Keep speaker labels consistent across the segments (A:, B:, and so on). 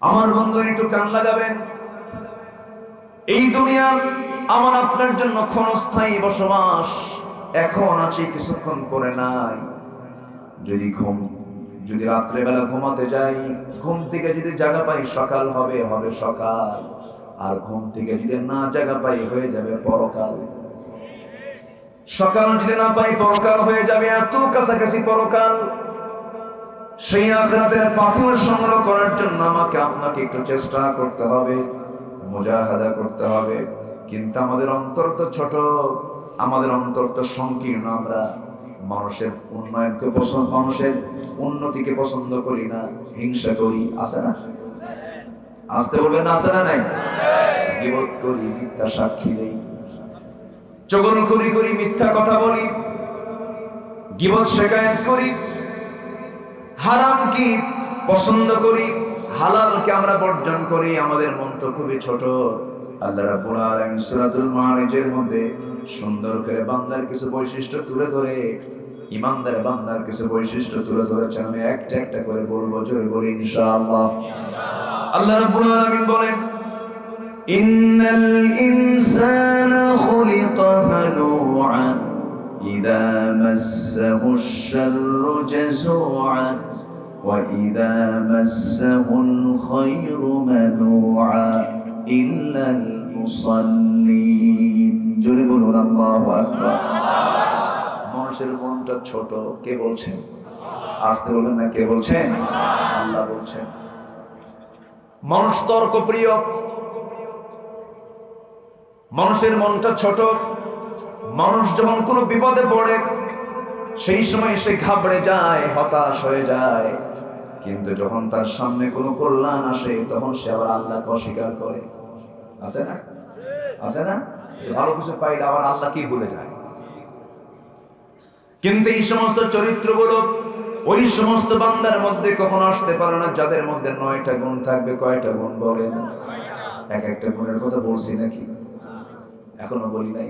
A: আমার বন্ধু একটু কান লাগাবেন। এই দুনিয়া আমার আপনার জন্য ক্ষণস্থায়ী বসবাস। এখন আছি, কিছুক্ষণ পরে নাই। যদি রাত্রেবেলা ঘুমাতে যাই, ঘুম থেকে যদি জাগা পাই সকাল হবে সকাল, আর ঘুম থেকে যদি না জাগা পাই হয়ে যাবে পরকাল। সকাল যদি না পাই পরকাল হয়ে যাবে, এত কাছাকাছি পরকাল। সেই আখিরাতের পাথর সংগ্রহ করার জন্য আমাকে আপনাকে একটু চেষ্টা করতে হবে, মুজাহাদা করতে হবে। কিন্তু আমাদের অন্তর তো ছোট, আমাদের অন্তর তো সংকীর্ণ। আমরা মানুষের উন্নয়নকে মানুষের উন্নতিকে পছন্দ করি না, হিংসা করি। আছে না? আসতে বলবেন আছে না? নাই? গীবত করি, মিথ্যা সাক্ষী দেই, চগলখড়ি করি, মিথ্যা কথা বলি, গীবত শিকায়াত করি, হারাম কি পছন্দ করি, হালালকে আমরা বর্জন করি। আমাদের মন তো খুবই ছোট। আল্লাহ রাব্বুল আলামিন সূরাতুল মাআরিজের মধ্যে সুন্দর করে বান্দার কিছু বৈশিষ্ট্য তুলে ধরে, ইমানদার বান্দার কিছু বৈশিষ্ট্য তুলে ধরেছেন। আমি একটা একটা করে বলবো, জোরে বলি ইনশাআল্লাহ। আল্লাহ রাব্বুল আলামিন বলেন, ইন্নাল ইনসানা খুলিকা হালুআন ইযা মাসসাহুশ শাররু জাযুআন ওয়া ইযা মাসসাহুল খায়রু মানুআন ইল্লাল মুসাল্লিন। জোরে বলুন আল্লাহু আকবার। মানুষের মনটা ছোট। কে বলছেন? আসতে বলেন না, কে বলছেন? আল্লাহ বলছেন। মানুষ তর্ক প্রিয়, মানুষের মনটা ছোট। মানুষ যখন কোনো বিপদে পড়ে সেই সময় সে ঘাবড়ে যায়, হতাশ হয়ে যায়। কিন্তু যখন তার সামনে কোনো কল্যাণ আসে তখন সে আবার আল্লাহকে অস্বীকার করে। আছে না? আছে না? ভালো কিছু পাইলে আবার আল্লাহ কি ভুলে যায়। কিন্তু এই সমস্ত চরিত্রগুলো ওই সমস্ত বান্দার মধ্যে কখনো আসতে পারে না যাদের মধ্যে 9টা গুণ থাকবে। কয়টা গুণ বলেন? এক একটা গুণের কথা বলছি নাকি? এখনো বলি নাই।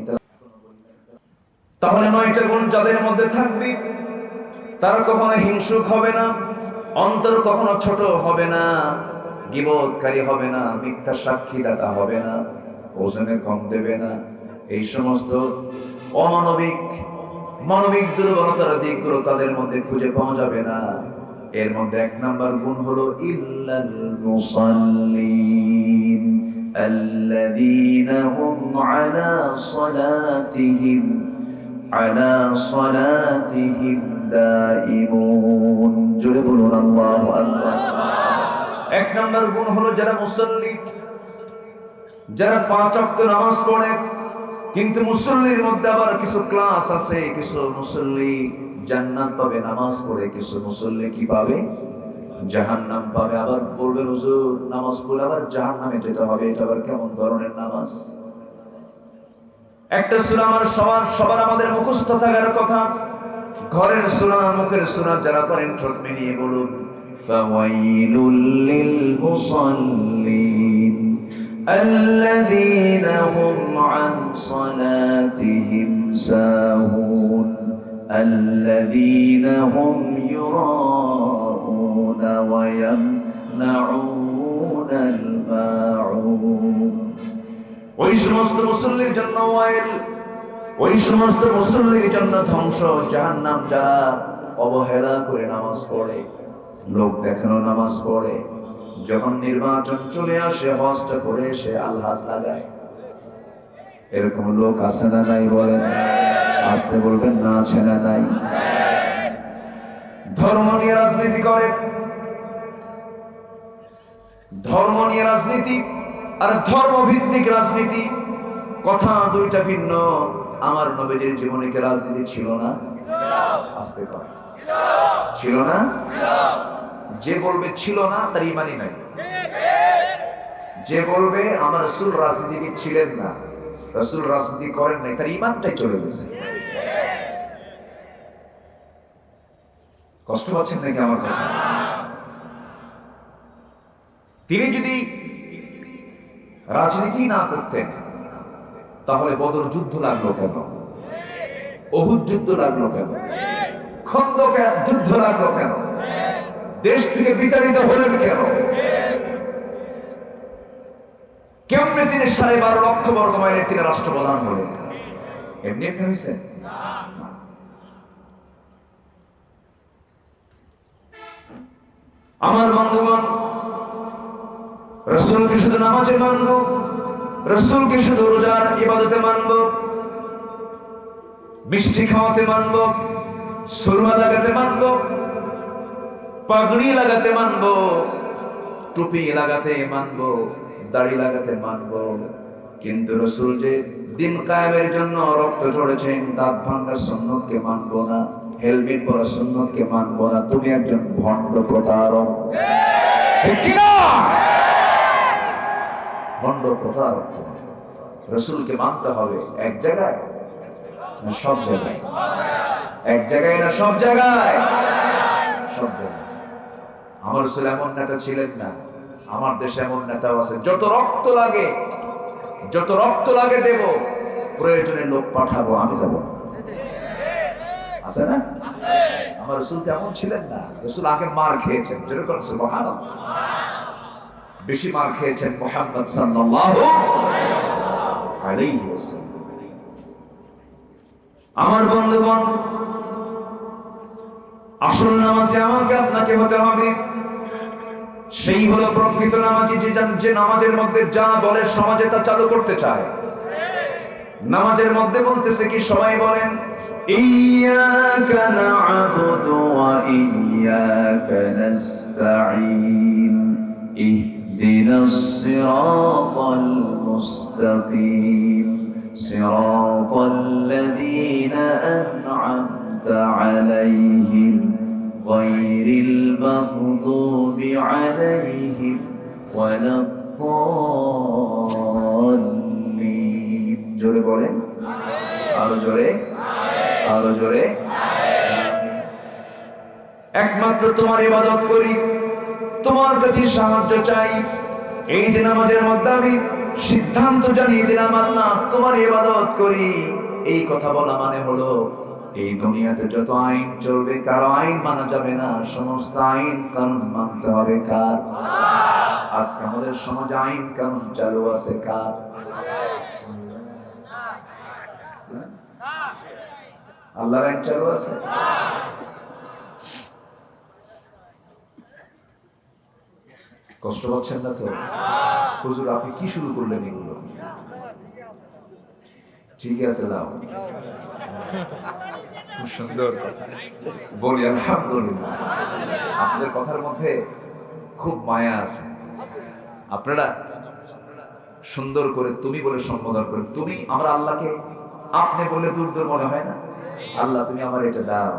A: তাহলে 9টা গুণ যাদের মধ্যে থাকবে তারা কখনো হিংসুক হবে না, অন্তর কখনো ছোট হবে না, গীবতকারী হবে না, মিথ্যা সাক্ষীদাতা হবে না, ওজনে কম দেবে না। এই সমস্ত মানবিক দুর্বলতার দিকগুলো তাদের মধ্যে খুঁজে পাওয়া যাবে না। এর মধ্যে 1 নাম্বার গুণ হলো ইল্লাল মুসাল্লিন আল্লাযীনা হুম আলা সালাতিহিম দাঈমুন। জোরে বলুন আল্লাহু আকবার। 1 নাম্বার গুণ হলো যারা মুসাল্লি, যারা 5 ওয়াক্ত নামাজ পড়ে। কিন্তু মুসল্লির মধ্যে আবার কিছু ক্লাস আছে। কিছু মুসল্লি জান্নাত পাবে নামাজ পড়ে, কিছু মুসল্লি কি পাবে? জাহান্নাম পাবে। আবার বলবেন হুজুর নামাজ পড়লে আবার জাহান্নামে যেতে হবে, এটা আবার কেমন ধরনের নামাজ? একটা সূরা আমার সবার আমাদের মুখস্থ থাকার কথা। ঘরের সূরা, মুখের সূরা যারা পড়েন ঠোঁট মিলিয়ে বলুন, ফাওয়াইলুল লিল মুসাল্লিন الذين هم عن صلاتهم ساهون الذين هم يراءون ويمنعون الماعون। ওই সমস্ত মুসল্লির জন্য ওয়াইল, ওই সমস্ত মুসল্লির জন্য ধ্বংস, জাহান্নাম। যারা অবহেলা করে নামাজ পড়ে, লোক দেখানো নামাজ পড়ে, যখন নির্বাচন চলে আসে হজটা করে সে আলহাজ লাগায়। এরকম লোক আছে না নাই? বলেন। আসতে বলবেন না, আছে না নাই? ধর্ম নিয়ে রাজনীতি করে। ধর্ম নিয়ে রাজনীতি আর ধর্মভিত্তিক রাজনীতি কথা দুইটা ভিন্ন। আমার নবীজির জীবনে কি রাজনীতি ছিল না? আসতে কর, ছিল না? যে বলবে ছিল না তার ইমানই নাই। যে বলবে আমার রাসূল রাজনীতিবিদ ছিলেন না, রাসূল রাজনীতি করেন নাই, তার ইমানটাই চলে গেছে। কষ্ট পাচ্ছেন নাকি আমার কথা? তিনি যদি রাজনীতি না করতেন তাহলে বদর যুদ্ধ লাগলো কেন? উহুদ যুদ্ধ লাগলো কেন? খন্দকের যুদ্ধ লাগলো কেন? দেশ থেকে বিতাড়িত হলেন কেন? কেমনে তিনি 12.5 লক্ষ বর্গ মাইলের তিনি রাষ্ট্রপ্রধান হলেন? এমনি এমনি হয়েছে? আমার বন্ধুগণ, রাসূলকে শুধু নামাজে মানব, রাসূলকে শুধু রোজার ইবাদতে মানব, মিষ্টি খাওয়াতে মানব, সুরমা লাগাতে মানব, পাগড়ি লাগাতে মানব, টুপি লাগাতে মানব, দাড়ি লাগাতে মানব, কিন্তু রাসূল যে দিন কায়েমের জন্য রক্ত ঝরেছেন, দাঁত ভাঙা সুন্নতকে মানব না, হেলমেট পরা সুন্নতকে মানব না, তুমি একজন ভণ্ড প্রতারক। ঠিক কি না? ভণ্ড প্রতারক। রাসূলকে মানতে হবে এক জায়গায় না সব জায়গায়? এক জায়গায় না সব জায়গায়? সব জায়গায়। আমার রাসূল এমন নেতা ছিলেন না, আমার দেশে এমন নেতাও আছে, যত রক্ত লাগে দেব, প্রয়োজনে লোক পাঠাবো, আমি যাব। আছে না? আমার রাসূল তেমন ছিলেন না। রাসূল আগে মার খেয়েছেন, যেরকম সুবহানাল্লাহ, বেশি মার খেয়েছেন মুহাম্মদ সাল্লাল্লাহু আলাইহি ওয়াসাল্লাম। আমার বন্ধুগণ, আসল নামাজে আমাকে আপনাকে হতে হবে। সেই হলো প্রকৃত নামাজি, যে নামাজের মধ্যে যা বলে সমাজে তা চালু করতে চায়। নামাজের মধ্যে বলতেছে কি? সবাই বলেন ইয়্যাকা না'বুদু ওয়া ইয়্যাকা নাস্তাঈন ইহদিনাস সিরাতাল মুস্তাকিম সিরাতাল্লাযীনা আন'আমতা আলাইহিম গায়রিল মাগদুবি আলাইহিম ওয়ালাদ-দাল্লিন। জোরে বলেন, আরো জোরে, আরো জোরে। একমাত্র তোমার ইবাদত করি, তোমার কাছে সাহায্য চাই। এই যে নামাজের মধ্যে আমি সিদ্ধান্ত জানিয়ে দিলাম, আল্লাহ তোমার ইবাদত করি, এই কথা বলা মানে হলো এই দুনিয়াতে যত আইন চলবে কারো আইন মানা যাবে না, সমস্ত আইন কানুন মানতে হবে কার? আজকে আমাদের সমাজে আইন কানুন চালু আছে কার? আল্লাহর আইন চালু আছে। কষ্ট পাচ্ছেন না তো? হুজুর আপনি কি শুরু করলেন এগুলো? ঠিক আছে, লাও, খুব সুন্দর কথা বলি, আলহামদুলিল্লাহ। আপনাদের কথার মধ্যে খুব মায়া আছে। আপনারা সুন্দর করে তুমি বলে সম্বোধন করেন। তুমি, আমরা আল্লাহকে আপনি বললে দূর দূর মনে হয় না? আল্লাহ তুমি আমার এটা দাও।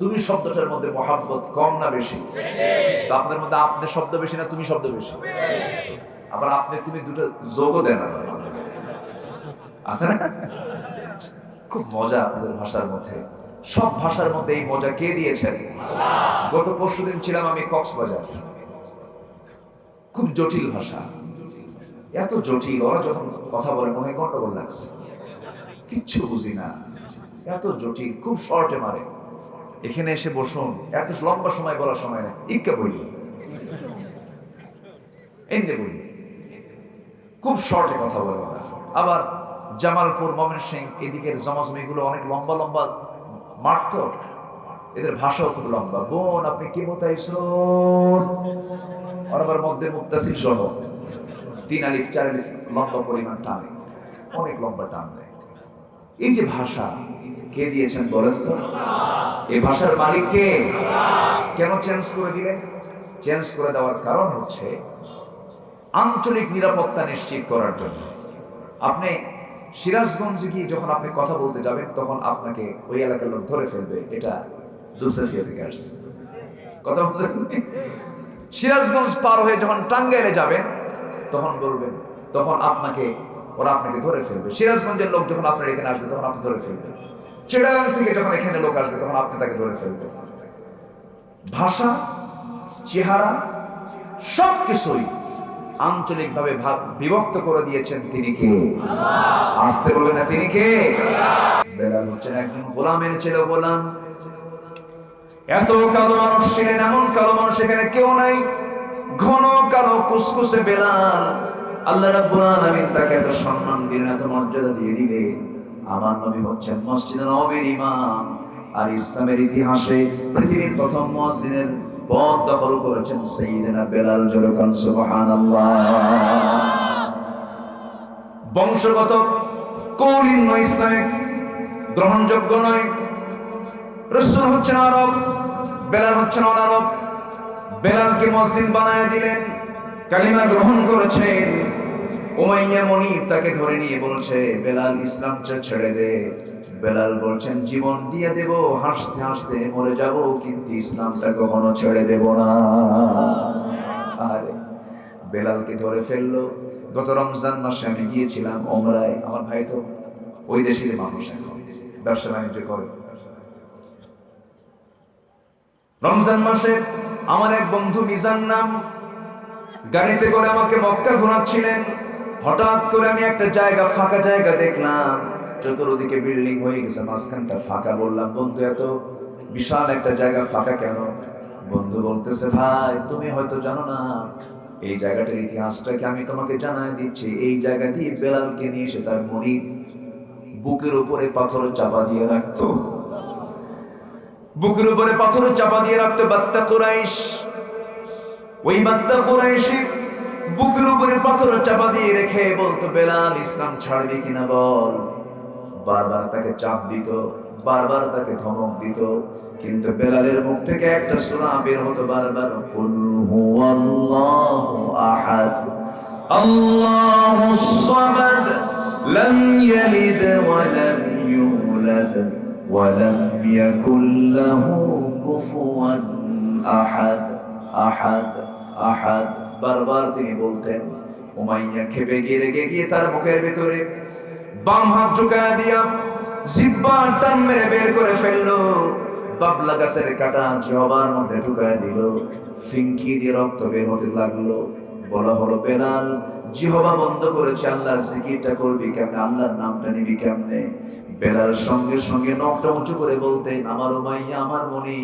A: তুমি শব্দটার মধ্যে মহাব্বত কম না বেশি? তো আপনাদের মধ্যে আপনি শব্দ বেশি না তুমি শব্দ বেশি? আবার আপনি তুমি দুটো যোগও দেন আছে না? খুব মজা আপনাদের ভাষার মধ্যে। সব ভাষার মধ্যে এই মজা কে দিয়েছেন? গত পরশুদিন ছিলাম আমি কক্সবাজার। খুব জটিল ভাষা, এত জটিল, ওরা যখন কথা বলে মনে হয় গন্ডগোল লাগছে, কিচ্ছু বুঝি না, এত জটিল, খুব শর্টে মারে। এখানে এসে বসুন, এত লম্বা সময় বলার সময় নেই, ইক্কা বলি, এমনি বলি, খুব শর্টে কথা বলে ওরা। আবার জামালপুর, ময়মনসিংহ এদিকের জমজমিগুলো অনেক লম্বা লম্বা মাঠ, তো এদের ভাষাও খুব লম্বা। বোন আপনি কি মোতাইছুন, আর আবার মধ্যে মুত্তাসিল সহ 3 আলিফ 4 আলিফ লম্বা পরিমাণ টানে, অনেক লম্বা টান দেয়। এই যে ভাষা কে দিয়েছেন বলেন তো? এই ভাষার মালিক কে? কেন চেঞ্জ করে দিলেন? চেঞ্জ করে দেওয়ার কারণ হচ্ছে আঞ্চলিক নিরাপত্তা নিশ্চিত করার জন্য। আপনি সিরাজগঞ্জে গিয়ে যখন আপনি কথা বলতে যাবেন, তখন আপনাকে ওই এলাকার লোক ধরে ফেলবে এটা দুপসাসিয়া থেকে আসছে। কথা বলতে সিরাজগঞ্জ পার হয়ে যখন টাঙ্গাইলে যাবেন তখন বলবেন, তখন ওরা আপনাকে ধরে ফেলবে। সিরাজগঞ্জের লোক যখন আপনার এখানে আসবে তখন আপনি ধরে ফেলবেন। চিটাগাং থেকে যখন এখানে লোক আসবে তখন আপনি তাকে ধরে ফেলবেন। ভাষা, চেহারা সবকিছুই আঞ্চলিকভাবে বিভক্ত করে দিয়েছেন তিনি কে? আসতে বলবে না তিনি কে? বেলাল হচ্ছেন একজন গোলামের ছেলে, গোলাম। এত কালো মানুষ ছিলেন, এমন কালো মানুষ এখানে কেউ নাই। ঘন কালো কুসকুসে বেলাল, আল্লাহ রাব্বুল আলামিন তাকে এত সম্মান দিলেন, এত মর্যাদা দিয়ে দিলেন। আমার নবী হচ্ছেন মসজিদে নববীর ইমাম, আর ইসলামের ইতিহাসে পৃথিবীর প্রথম মুয়াজ্জিনের পদ দখল করেছেন সাইয়্যিদনা বেলাল। জোরে কোন সুবহানাল্লাহ। বংশগত কৌলিন্য ইসলামে গ্রহণযোগ্য নয়। রাসূল হচ্ছেন আরব, বেলাল হচ্ছেন অনারব। বেলালকে মুয়াজ্জিন বানায় দিলেন, কালিমা গ্রহণ করেছেন। উমাইয়া মুনিব তাকে ধরে নিয়ে বলছে, বেলাল ইসলাম ছেড়ে দে। বেলাল বলছেন, জীবন দিয়ে দেব, হাসতে হাসতে মরে যাব, কিন্তু ইসলামটা কখনো ছেড়ে দেব না। আরে বেলালকে ধরে ফেললো। গত রমজান মাসে আমি গিয়েছিলাম ওমরায়। আমার ভাই তো ওই দেশের মানুষ, এখন ব্যবসা বাণিজ্য করে। রমজান মাসে আমার এক বন্ধু মিজান নাম, গাড়িতে করে আমাকে মক্কা ঘোরাচ্ছিলেন। হঠাৎ করে আমি একটা জায়গা, ফাঁকা জায়গা দেখলাম, চতুর্দিকে বিল্ডিং হয়ে গেছে, মাঝখানটা ফাঁকা। বললাম, বন্ধু এত বিশাল একটা জায়গা ফাঁকা কেন? বন্ধু বলতেছে, ভাই তুমি হয়তো জানো না, এই জায়গাটার ইতিহাসটাকে আমি তোমাকে জানাই দিচ্ছি। এই জায়গা দিয়ে বেলালকে নিয়ে এসে তার মুরিদ বুকের উপরে পাথর চাপা দিয়ে রাখতো, বুকের উপরে পাথর চাপা দিয়ে রাখতো। বাত্তা কুরাইশ, ওই বাত্তা কুরাইশি বুকের উপরে পাথর চাপা দিয়ে রেখে বলতো, বেলাল ইসলাম ছাড়বি কিনা বল। বারবার তাকে চাপ দিত, বারবার তাকে ধমক দিত, কিন্তু বেলালের মুখ থেকে একটা সূরা বের হতো বারবার, কুল হুয়াল্লাহু আহাদ আল্লাহুস সামাদ লাম ইয়ালিদ ওয়া লাম ইউলাদ ওয়া লাম ইয়াকুল লাহু কুফুয়ান আহাদ। আহাদ আহাদ বারবার তিনি বলতেন। উমাইয়া খেপে গিয়ে রেগে গিয়ে তার মুখের ভিতরে বাম হাত ঢুকায়া দিয়া জিহ্বা টান মেরে বের করে ফেললো। বাবলা গাছের কাটা জিহ্বার মধ্যে ঢুকায়া দিল, ফিঙ্কি দিয়ে রক্ত বের হতে লাগলো। বলা হলো, বেলাল জিহ্বা বন্ধ করেছে, আল্লাহর জিকিরটা করবি কেমনে, আল্লাহর নামটা নিবি কেমনে? বেলাল সঙ্গে সঙ্গে নখটা উঁচু করে বলতেন, আমার উমাইয়া, আমার মনি,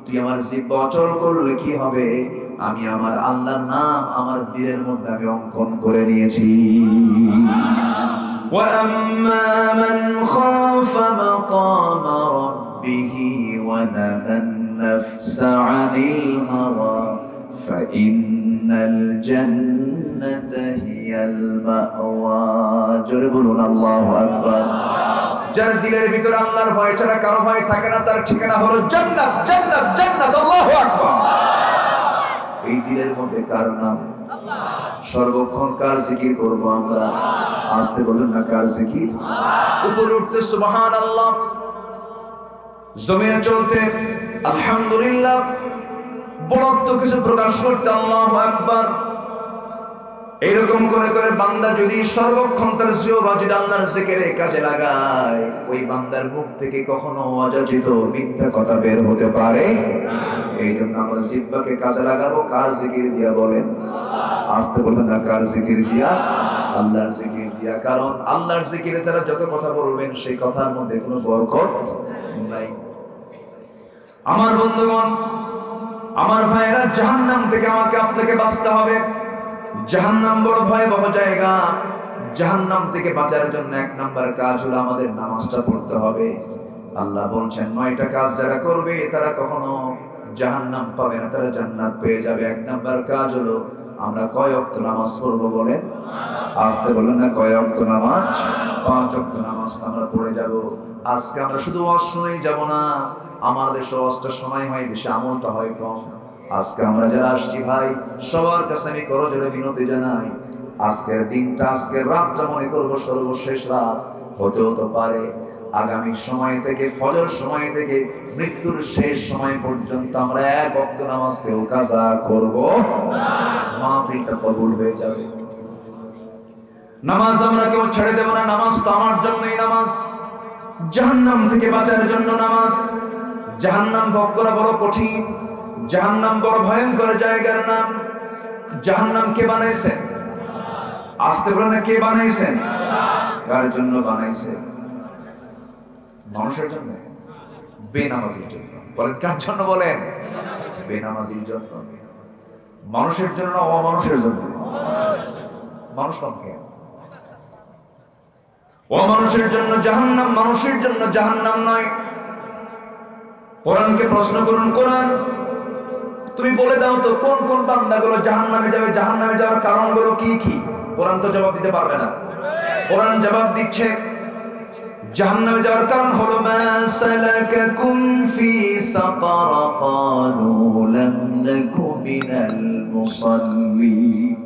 A: তুই আমার জিহ্বা অচল করলে কি হবে? আমি আমার আল্লাহর নাম আমার দিলের মধ্যে আমি অঙ্কন করে নিয়েছি। وَأَمَّا مَنْ خَافَ مَقَامَ رَبِّهِ وَنَهَى النَّفْسَ عَنِ الْهَوَى فَإِنَّ الْجَنَّةَ هِيَ الْمَأْوَى। জোরে বলুন আল্লাহু আকবার। যার দিলের ভিতরে আল্লাহর ভয় ছাড়া কারো ভয় থাকে না, তার ঠিকানা হলো জান্নাত, জান্নাত, জান্নাত। আল্লাহু আকবার। এই দিলের মধ্যে কার নাম? আল্লাহ। সর্বক্ষণ কার জিকির করব আমরা? আসতে বলেন না, কার জিকির? উপরে উঠতে সুবহানাল্লাহ, জমিনে চলতে আলহামদুলিল্লাহ, বড়ত্ব কিছু প্রকাশ করতে আল্লাহু আকবার। এইরকম করে করে বান্দা যদি সর্বক্ষণ তার জিহ্বা যদি আল্লাহর জিকিরে কাজে লাগায়, ওই বান্দার মুখ থেকে কখনো অযাচিত মিথ্যা কথা বের হতে পারে না। এই জন্য আমরা জিহ্বাকে কাজে লাগাবো কার জিকির দিয়া? বলেন, আসতে বলেন না, কার জিকির দিয়া? আল্লাহর জিকির দিয়া। কারণ আল্লাহর জিকিরে যারা যত কথা বলবেন, সেই কথার মধ্যে কোনো বরকত নাই। আমার বন্ধুগণ, আমার ভাইয়েরা, জাহান্নাম থেকে আমাকে আপনাকে বাঁচতে হবে। জাহান্নাম বড় ভয়াবহ জায়গা। জাহান্নাম থেকে বাঁচার জন্য এক নাম্বার কাজ হলো আমাদের নামাজটা পড়তে হবে। আল্লাহ বলছেন, 9টা কাজ যারা করবে তারা কখনো জাহান্নাম পাবে না, তারা জান্নাত পেয়ে যাবে। এক নাম্বার কাজ হলো আমরা কয় ওয়াক্ত নামাজ পড়বো? বলেন, আসতে বলেন না, কয় ওয়াক্ত নামাজ? 5 ওয়াক্ত নামাজটা আমরা পড়ে যাব। আজকে আমরা শুধু ওয়াজ শুনেই যাব না, আমাদের ওয়াজটা সময় হয় বেশি, আমলটা হয় কম। আজকে আমরা যারা আসছি ভাই, সবার কাছে আমি করজোড়ে বিনতি জানাই, আজকের দিনটা, আজকের রাতটা মনে করবো সর্বশেষ রাত হতেও তো পারে। আগামী সময় থেকে, ফজর সময় থেকে মৃত্যুর শেষ সময় পর্যন্ত আমরা এক ওয়াক্ত নামাজকেও কাজা করব না, মাহফিলটা কবুল হয়ে যাবে। নামাজ আমরা কেউ ছেড়ে দেব না। নামাজ তো আমার জন্যই নামাজ, জাহান্নাম থেকে বাঁচার জন্য নামাজ। জাহান্নাম ভোগ করা বড় কঠিন, জাহান্নাম বড় ভয়ঙ্কর জায়গার নাম। জাহান্নাম কে বানাইছেন? আসতে বলেন না, কে বানাইছেন? কার জন্য বানাইছে? মানুষের জন্য? বেনামাজির জন্য। বলেন, কার জন্য? বলেন, বেনামাজির জন্য। মানুষের জন্য না অমানুষের জন্য? মানুষ কম কেন? ও মানুষের জন্য জাহান্নাম, মানুষের জন্য জাহান্নাম নয়। কোরআনকে প্রশ্ন করুন, কোরআন তুমি বলে দাও তো কোন কোন বান্দাগুলো জাহান্নামে যাবে, জাহান্নামে যাওয়ার কারণগুলো কি কি? কোরআন তো জবাব দিতে পারবে না। কোরআন জবাব দিচ্ছে জাহান্নামে যাওয়ার কারণ হলো মা সালাকাকুম ফি সাকার ক্বালু লাম নাকু মিনাল মুসাল্লিন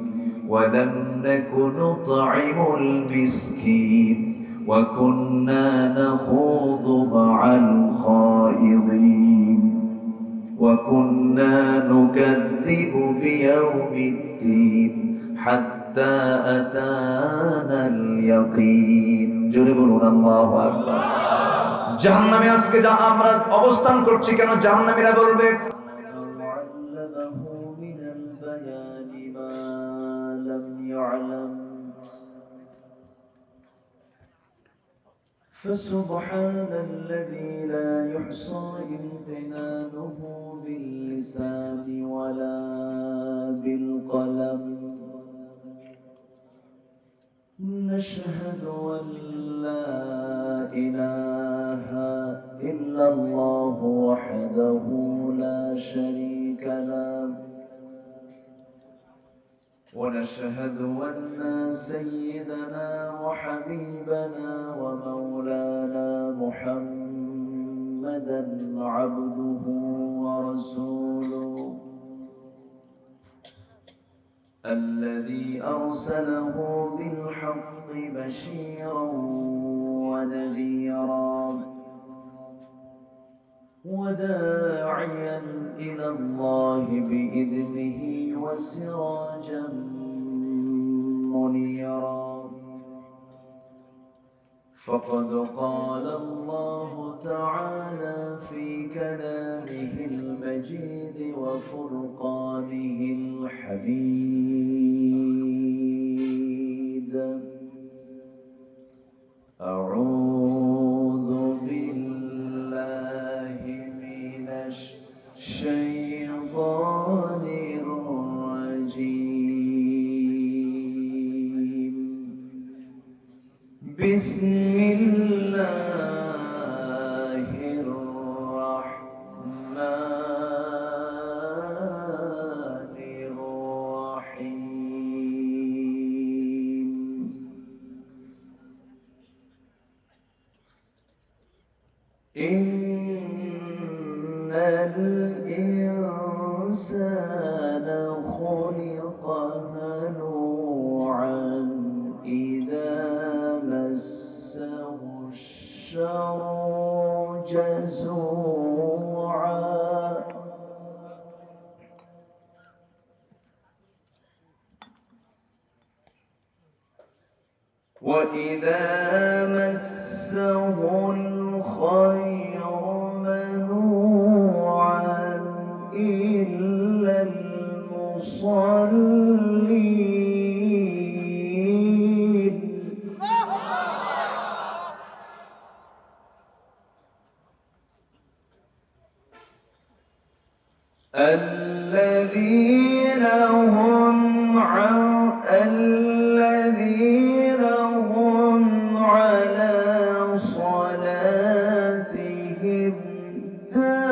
A: ওয়া লাম নাকু নুত'ইমুল মিসকিন ওয়া কুন্না নাখুযু মা'আল খায়িদিন ওয়া কুন্না নুকাযযিবু বিয়াউমিদ্দিন হাত্তা আতানাল ইয়াকিন। জোরে বলুন আল্লাহু আকবার। জাহান্নামে আজকে যা আমরা অবস্থান করছি কেন? জাহান্নামীরা বলবে فسبحان الذي لا يحصى امتنانه باللسان ولا بالقلم نشهد أن لا إله إلا الله وحده لا شريك له ونشهد أن سيدنا وحبيبنا ومولانا محمدا عبده ورسوله الذي أرسله بالحق بشيرا ونذيرا وداعيا إلى الله بإذنه وسراجا منيرا فقد قال الله تعالى في كلامه المجيد وفرقانه الحميد أعوذ بالله من الشيطان الرجيم بسم الله الرحمن الرحيم إن الإنسان خلق هلوعا إذا مسه الشر جزوعا وإذا مسه الخير منوعا إلا المصلين الذين هم على صلاتهم دائمون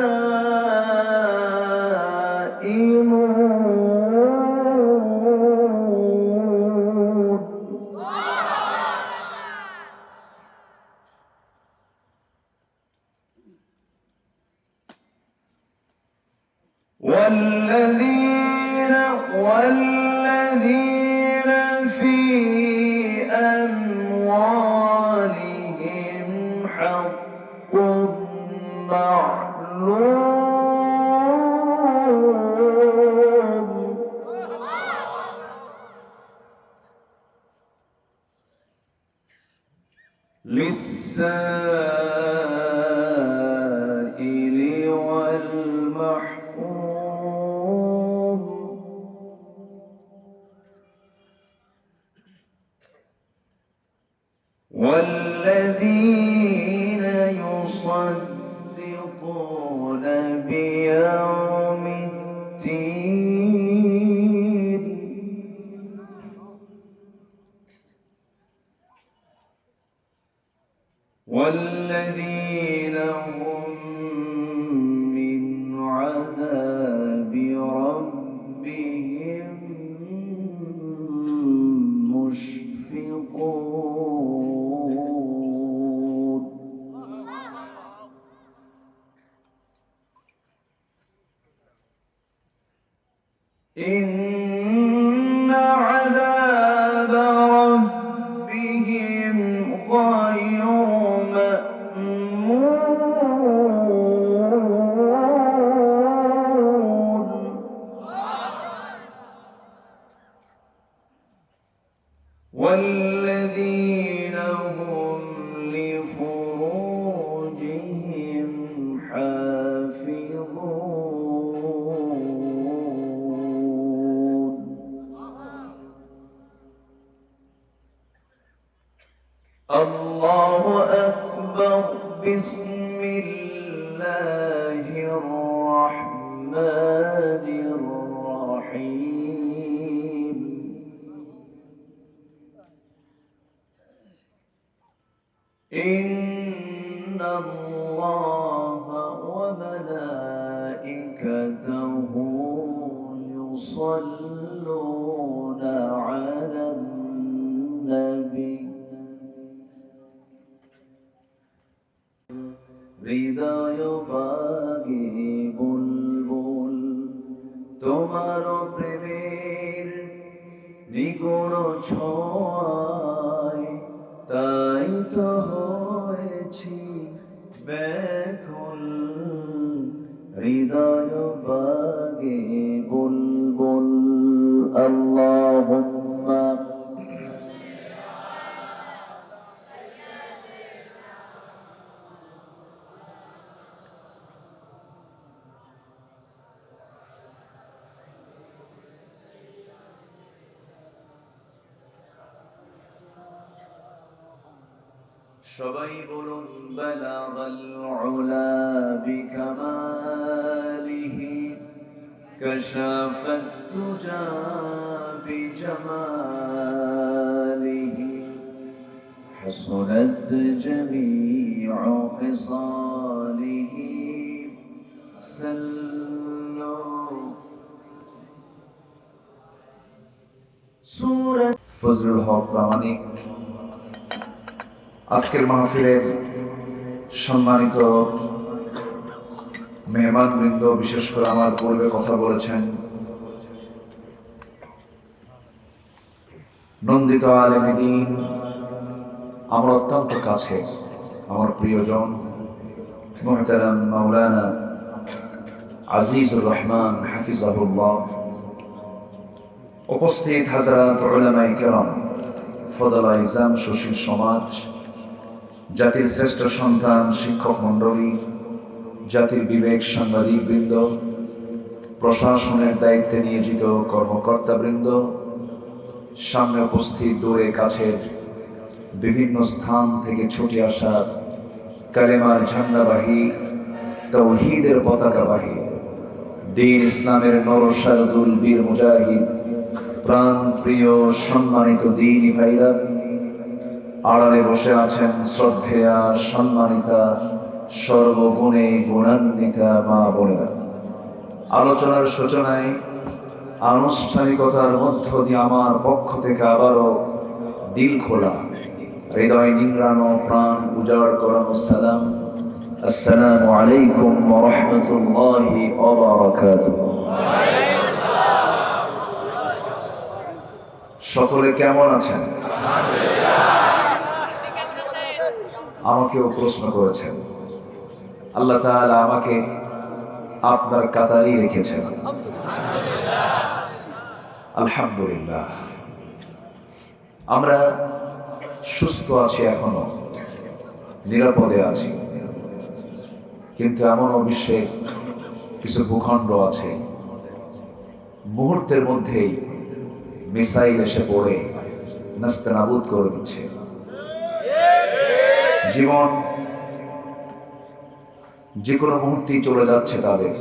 A: والذين في أموالهم حق معلوم للسائل والمحروم والذين يصدقون بيوم الدين والذين هم من عذاب ربهم مشفقون إن عذاب ربهم غير مأمون والذين هم لفروجهم حافظون الله أكبر بسم الله الرحمن الرحيم إن الله وملائكته يصلون على النبي হৃদয় বাগে বুলবুল তোমার প্রেমের নিগুণ ছোঁয়ায় তাই তো হয়েছি ব্যাকুল হৃদয় বাগে বুলবুল আল্লাহুম্মা সবাই বলুন বালাগাল উলা বিকামালিহি কাশাফাত তুজা বিজামালিহি হাসনাত জামিউ খিসালিহি সাল্লু সূরা ফজলুল হক প্রামাণিক আজকের মাহফিলের সম্মানিত মেহমানবৃন্দ, বিশেষ করে আমার পূর্বে কথা বলেছেন নন্দিত আলেমে দ্বীন, আমার অত্যন্ত কাছে, আমার প্রিয়জন মুহতারাম মাওলানা আজিজুর রহমান হাফিজাহুল্লাহ, উপস্থিত হাজরাত উলামায়ে কেরাম, ফদলা ইজাম, সুশীল সমাজ, জাতির শ্রেষ্ঠ সন্তান, শিক্ষক মণ্ডলী, জাতির বিবেক সাংবাদিক বৃন্দ, প্রশাসনের দায়িত্বে নিয়োজিত কর্মকর্তা বৃন্দ, সামনে উপস্থিত দূরে কাছের বিভিন্ন স্থান থেকে ছুটে আসা কালেমার ঝান্ডাবাহী, তাওহীদের পতাকাবাহী, দ্বীন ইসলামের নরসারদুল বীর মুজাহিদ, প্রাণ প্রিয় সম্মানিত দ্বীনি ভাইরা, আড়ালে বসে আছেন শ্রদ্ধেয়া সম্মানিতা সর্বগুণে গুণান্বিতা মা বোনেরা। আলোচনার সূচনায় আনুষ্ঠানিকতার মধ্য দিয়ে আমার পক্ষ থেকে আবারও দিল খোলা, হৃদয় নিংড়ানো, প্রাণ উজাড় করানো সালাম, আসসালামু আলাইকুম ওয়া রাহমাতুল্লাহি ওয়া বারাকাতুহু। সকলে কেমন আছেন? আমাকেও প্রশ্ন করেছেন, আল্লাহ তাআলা আমাকে আপনার কাতারেই রেখেছেন, আলহামদুলিল্লাহ। আমরা সুস্থ আছি, এখনো নিরাপদে আছি, কিন্তু এমনও বিশ্বে কিছু ভূখণ্ড আছে মুহূর্তের মধ্যেই মিসাইল এসে পড়ে নাস্তানাবুদ করে দিচ্ছে। জীবন যে কোনো মুহূর্তেই চলে যাচ্ছে তাদের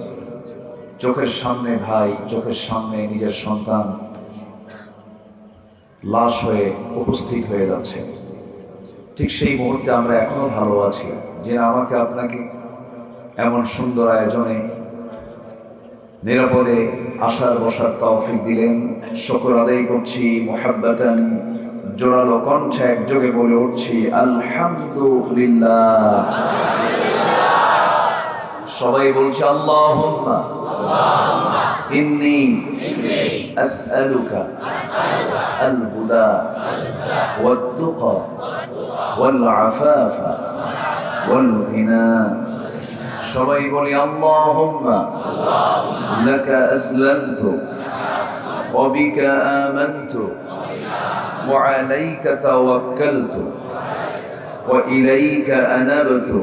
A: চোখের সামনে, ভাই চোখের সামনে নিজের সন্তান লাশ হয়ে উপস্থিত হয়ে যাচ্ছে। ঠিক সেই মুহূর্তে আমরা এখনো ভালো আছি যে আমাকে আপনাকে এমন সুন্দর আয়োজনে নিরাপদে আসার বসার তৌফিক দিলেন। শুকর আদায় করছি, মুহাব্বাতান জোরালো কণ্ঠে একযোগে বলে উঠছি আলহামদুলিল্লাহ। সবাই বলছে আল্লাহুম্মা ইন্নী আসআলুকা আল হুদা ওয়াত তুকা ওয়াল আফাফা ওয়াল গিনা। সবাই বলি আল্লাহুম্মা লাকা আসলামতু ওয়া বিকা আমানতু ওয়া আলাইকা তাওয়াক্কালতু ওয়া ইলাইকা আনাবতু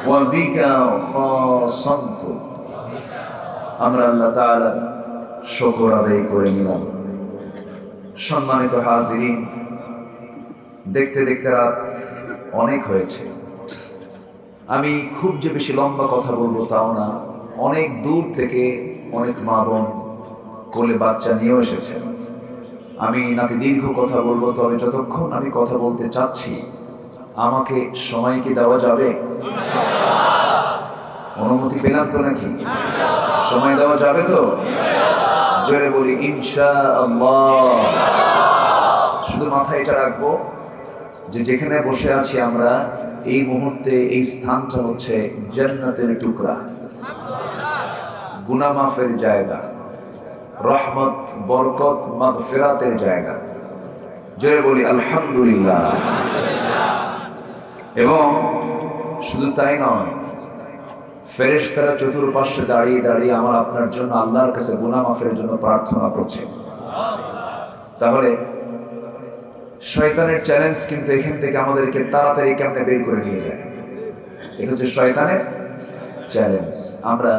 A: ওয়া বিকা খাসামতু। আমরা আল্লাহ তাআলা শুকর আদায় করে নিলাম। সম্মানিত হাজিরিন, দেখতে দেখতে রাত অনেক হয়েছে। আমি খুব যে বেশি লম্বা কথা বলবো তাও না। অনেক দূর থেকে অনেক মা বোন কোলে বাচ্চা নিয়েও এসেছে। আমি নাতি দীর্ঘ কথা বলবো, তবে যতক্ষণ আমি কথা বলতে চাচ্ছি আমাকে সময় কি দেওয়া যাবে? অনুমতি পেলাম তো নাকি? সময় দেওয়া যাবে তো? জোরে বলি ইনশাআল্লাহ। শুধু মাথায় এটা রাখবো যে যেখানে বসে আছি আমরা এই মুহূর্তে এই স্থানটা হচ্ছে জান্নাতের টুকরা, গুনাহ মাফের জায়গা, রহমত বরকত মাগফিরাতের জায়গা। জোরে বলি আলহামদুলিল্লাহ। এবং শুধু তাই নয়, ফেরেশতারা চতুর্পাশে দাঁড়িয়ে দাঁড়িয়ে আমার আপনার জন্য আল্লাহর কাছে গুনাহ মাফের জন্য প্রার্থনা করছে। তাহলে শয়তানের চ্যালেঞ্জ কিন্তু এখান থেকে আমাদেরকে তাড়াতাড়ি কেমনে বের করে নিয়ে যায়। এটা হচ্ছে শয়তানের চ্যালেঞ্জ। আমরা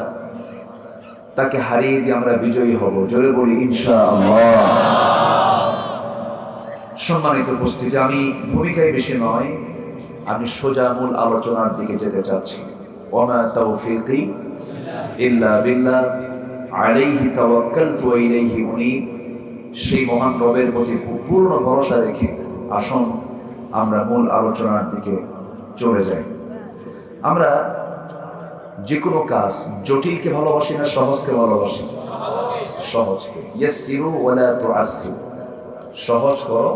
A: তাকে হারিয়ে দিয়ে আমরা বিজয়ী হব। জোরে বলি ইনশাআল্লাহ। সম্মানিত উপস্থিতি, আমি ভূমিকায় বেশি নয়, আমি সোজা মূল আলোচনার দিকে যেতে চাচ্ছি। ওমা তাওফীকি ইল্লা বিল্লাহ আলাইহি তাওয়াক্কালতু ওয়া ইলাইহি উনীব। সেই মহান রবের প্রতি পূর্ণ ভরসা রেখে আসুন আমরা মূল আলোচনার দিকে চলে যাই। আমরা যে কোনো কাজ জটিলকে ভালোবাসি না সহজকে ভালোবাসি? সহজকে। ইয়াসসিরু ওয়ালা তুআসসিরু, সহজ করো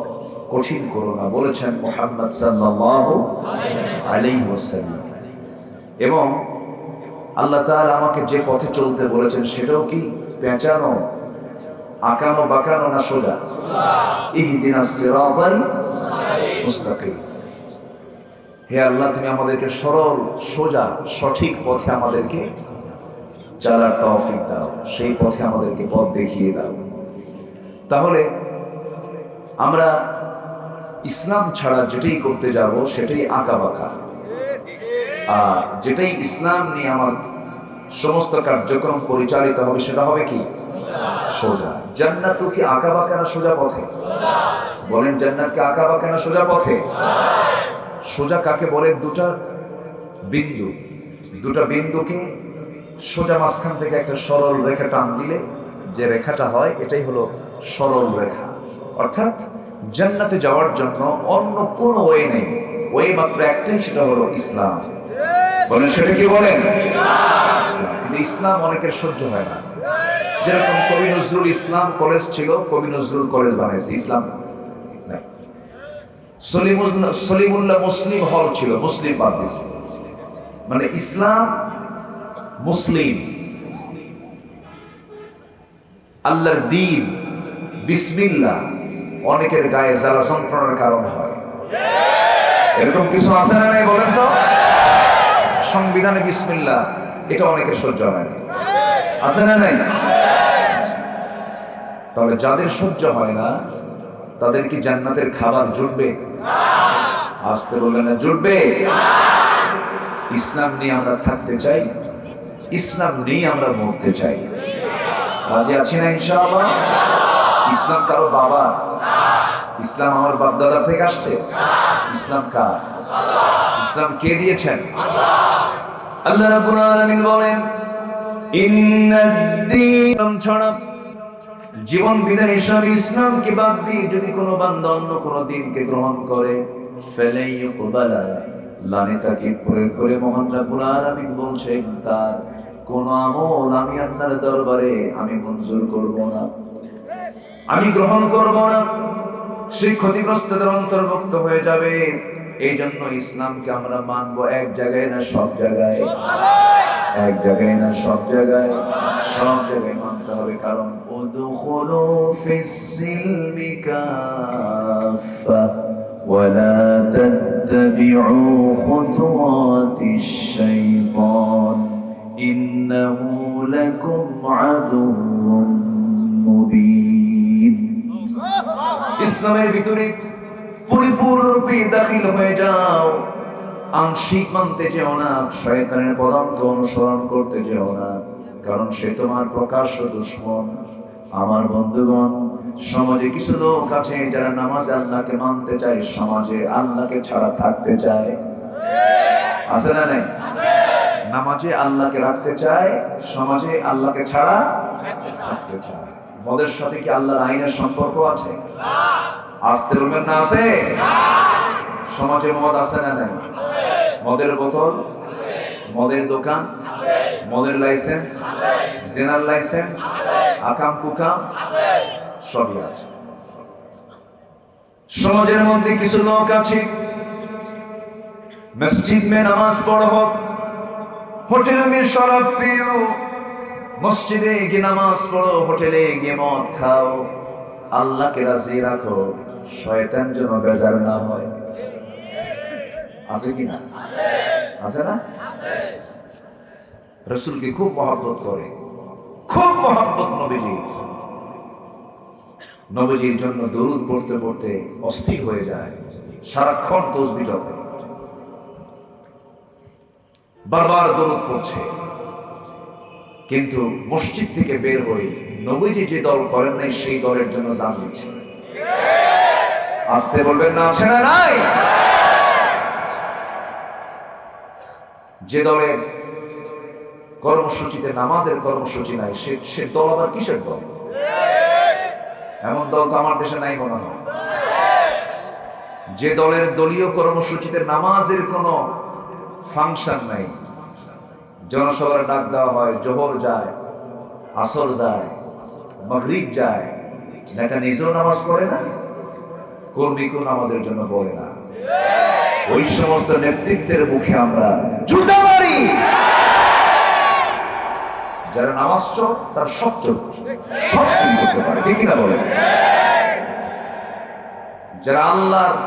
A: কঠিন করো না, বলেছেন মুহাম্মদ সাল্লাল্লাহু আলাইহি ওয়াসাল্লাম। এবং আল্লাহ তাআলা আমাকে যে পথে চলতে বলেছেন সেটাও কি পেঁচানো, আঁকানো বাঁকানো না সোজা? ইহদিনাস সিরাতাল মুস্তাকিম। হে আল্লাহ, তুমি আমাদেরকে সরল সোজা সঠিক পথে আমাদেরকে চলার তৌফিক দাও, সেই পথে আমাদেরকে পথ দেখিয়ে দাও। তাহলে আমরা ইসলাম ছাড়া যেটাই করতে যাব সেটাই আঁকা বাঁকা, আর যেটাই ইসলাম নিয়ে আমার সমস্ত কার্যক্রম পরিচালিত হবে সেটা হবে কি? সোজা। জান্নাত কি আঁকা বাঁকা না সোজা পথে? বলেন, জান্নাত কি আঁকা বাঁকা না সোজা পথে? সোজা কাকে বলে? দুটা বিন্দুকে সোজা মাঝখান থেকে একটা সরল রেখা টান দিলে যে রেখাটা হয় এটাই হলো সরল রেখা। অর্থাৎ জান্নাতে যাওয়ার জন্য অন্য কোনো ওয়ে নেই, ওয়ে মাত্র একটাই, সেটা হলো ইসলাম। বলেন, সেটা কি বলেন? কিন্তু ইসলাম অনেকের সহ্য হয় না। যেরকম কবি নজরুল ইসলাম কলেজ ছিল, কবি নজরুল কলেজ বানিয়েছে, ইসলাম নাই। সলিমুল্লাহ মুসলিম হল ছিল, মুসলিম বাদ দিয়েছে। মানে ইসলাম মুসলিম, আল্লাহর দ্বীন, বিসমিল্লাহ অনেকের গায়ে জ্বালা যন্ত্রণার কারণ হয়। এরকম কিছু আছে না নাই বলেন তো? সংবিধানে বিসমিল্লাহ, এটা অনেকের সহ্য হয় না, আছে না নাই? তাহলে যাদের সহ্য হয় না তাদের কি জান্নাতের খাবার জুটবে? আসতে বললেন না, জুটবে? ইসলাম নিয়ে আমরা থাকতে চাই, ইসলাম নিয়ে আমরা মরতে চাই। রাজি আছি না ইনশাআল্লাহ? ইসলাম কারো বাবা? ইসলাম আমার বাপ দাদার থেকে আসছে? ইসলাম কার? ইসলাম কে দিয়েছেন? আল্লাহ রাব্বুল আলামিন বলেন, ইন্নাদ-দীন ছাড়া জীবন বিধান হিসাবে ইসলামকে বাদ দিয়ে যদি কোনো বান্দা অন্য কোনো দিনকে গ্রহণ করে ফালাই ইউকবালা, লানে তাকে প্রয়োগ করে মহান রব্বুল আলামিন বলছেন তার কোন আমল আমি আল্লাহর দরবারে আমি মঞ্জুর করব না, আমি গ্রহণ করব না, সেই ক্ষতিগ্রস্তদের অন্তর্ভুক্ত হয়ে যাবে। এই জন্য ইসলামকে আমরা মানবো এক জায়গায় না সব জায়গায়, এক জায়গায় না সব জায়গায়, সব জায়গায় মানতে হবে। কারণ উদখুলু ফিস সিলমি কাফা ওয়ালা তাত্তাবিউ খুতুওয়াতিশ শাইতান ইন্নাহু লাকুম আদুউম মুবিন। ইসলামের ভিতরে পরিপূর্ণরূপে দাখিল হয়ে যাও, আংশিক মানতে যেও না, শয়তানের পদাঙ্ক অনুসরণ করতে যেও না, কারণ সে তোমার প্রকাশ্য দুশমন। আমার বন্ধুগণ, সমাজে কিছু লোক আছে যারা নামাজে আল্লাহকে মানতে চায়, সমাজে আল্লাহকে ছাড়া থাকতে চায়, আছে না নাই? নামাজে আল্লাহকে রাখতে চায়, সমাজে আল্লাহকে ছাড়া থাকতে চায়। মদের সাথে কি আল্লাহর আইনের সম্পর্ক আছে? আসতে রুমের না আছে? সমাজে মদ আছে না নাই? মদের বোতল, মদের দোকান, মদের লাইসেন্স, জেনার লাইসেন্স, আকাম কুকাম সবই আছে। সমাজের মধ্যে কিছু লোক আছে মসজিদ মে নামাজ পড়ো, হোটেল মে শরাব পিও, মসজিদে গিয়ে নামাজ পড়ো, হোটেলে গিয়ে মদ খাও, আল্লাহকে রাজি রাখো, শয়তান যেন বেজার না হয়। আছে কি না? আছে না? রাসূলকে খুব মহব্বত করে, খুব মহব্বত নবীজির। নবীজির জন্য দরুদ পড়তে পড়তে অস্থির হয়ে যায়, সারাক্ষণ তাসবিহ জপে, বারবার দরুদ পড়ছে। কিন্তু মসজিদ থেকে বের হয়ে নবীজি যে দল করেন নাই সেই দলের জন্য জান দিচ্ছে। আসতে বলবেন না, আছে না নাই? যে দলের কর্মসূচিতে নামাজের কর্মসূচি নাই সে দল আবার কিসের দল? এমন দল তো আমার দেশে নাই মনে হয়। যে দলের দলীয় কর্মসূচিতে নামাজের কোনো ফাংশন নাই, জনসভার ডাক দেওয়া হয়, জোহর যায়, আসর যায়, মাগরিব যায়, নেতা নিজেও নামাজ পড়ে না, কর্মীকেও নামাজের জন্য বলে না, ওই সমস্ত নেতৃত্বের মুখে আমরা জুতা মারি। যারা নামাজ চোর তার সব চোর, সব চুরি করতে পারে, ঠিক কিনা বলে? যারা আল্লাহর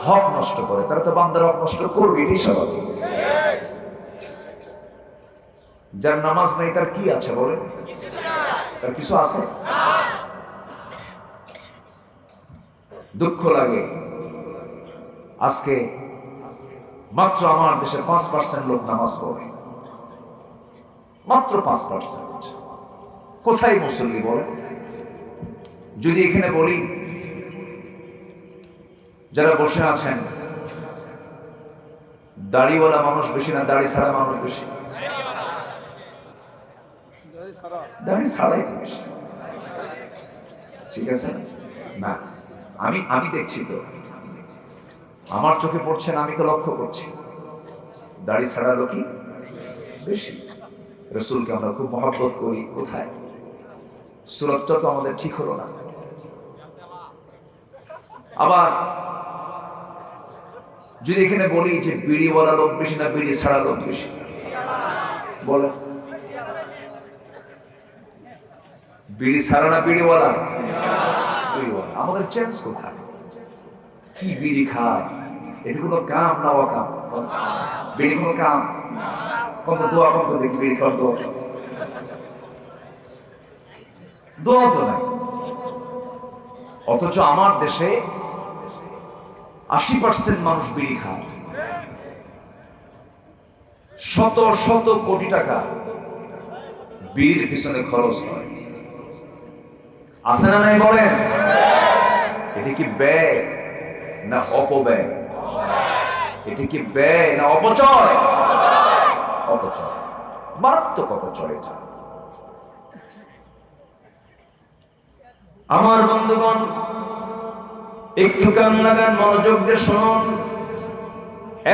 A: হক নষ্ট করে তারা তো বান্দার হক নষ্ট করবে, এটাই স্বাভাবিক। যার নামাজ নেই তার কি আছে বলে? তার কিছু আছে? দুঃখ লাগে আজকে মাত্র আমার দেশে 5% লোক নামাজ পড়ে, মাত্র 5%। কোথায় মুসল্লি বলে? যদি এখানে বলি যারা বসে আছেন, দাড়িওয়ালা মানুষ বেশি না দাড়ি ছাড়া মানুষ বেশি? দাড়ি ছাড়াই তো বেশি, ঠিক আছে না? আমি দেখছি তো, আমার চোখে পড়ছে না, আমি তো লক্ষ্য করছি দাড়ি ছাড়া লোকই বেশি। রাসূলকে আমরা খুব মহব্বত করি, কোথায়? সুরতটা তো আমাদের ঠিক হলো না। আবার যদি এখানে বলি যে বিড়িওয়ালা লোক বেশি না বিড়ি ছাড়া লোক বেশি বলে? বিড়ি ছাড়া না বিড়িওয়ালা? বিড়িওয়ালা। আমাদের চেঞ্জ কোথায়? কি বিড়ি খায়? এটা কোনো কাম না অকাম? বিড়ি কোনো কাম? কত দোয়া কত দেখি বিড়ি খাওয়ার দোয়া, দোয়া তো নাই। অথচ আমার দেশে 80% মানুষ বিড়ি খায়, শত শত কোটি টাকা বিড়ির পিছনে খরচ হয়। আছে না নাই বলেন? এটা কি ব্যয় না অপব্যয়? এটা কি ব্যয় না অপচয়? অপচয়, মারাত্মক অপচয় এটা। আমার বন্ধুগণ, একটু কান লাগান, মনোযোগ দিয়ে শুনুন।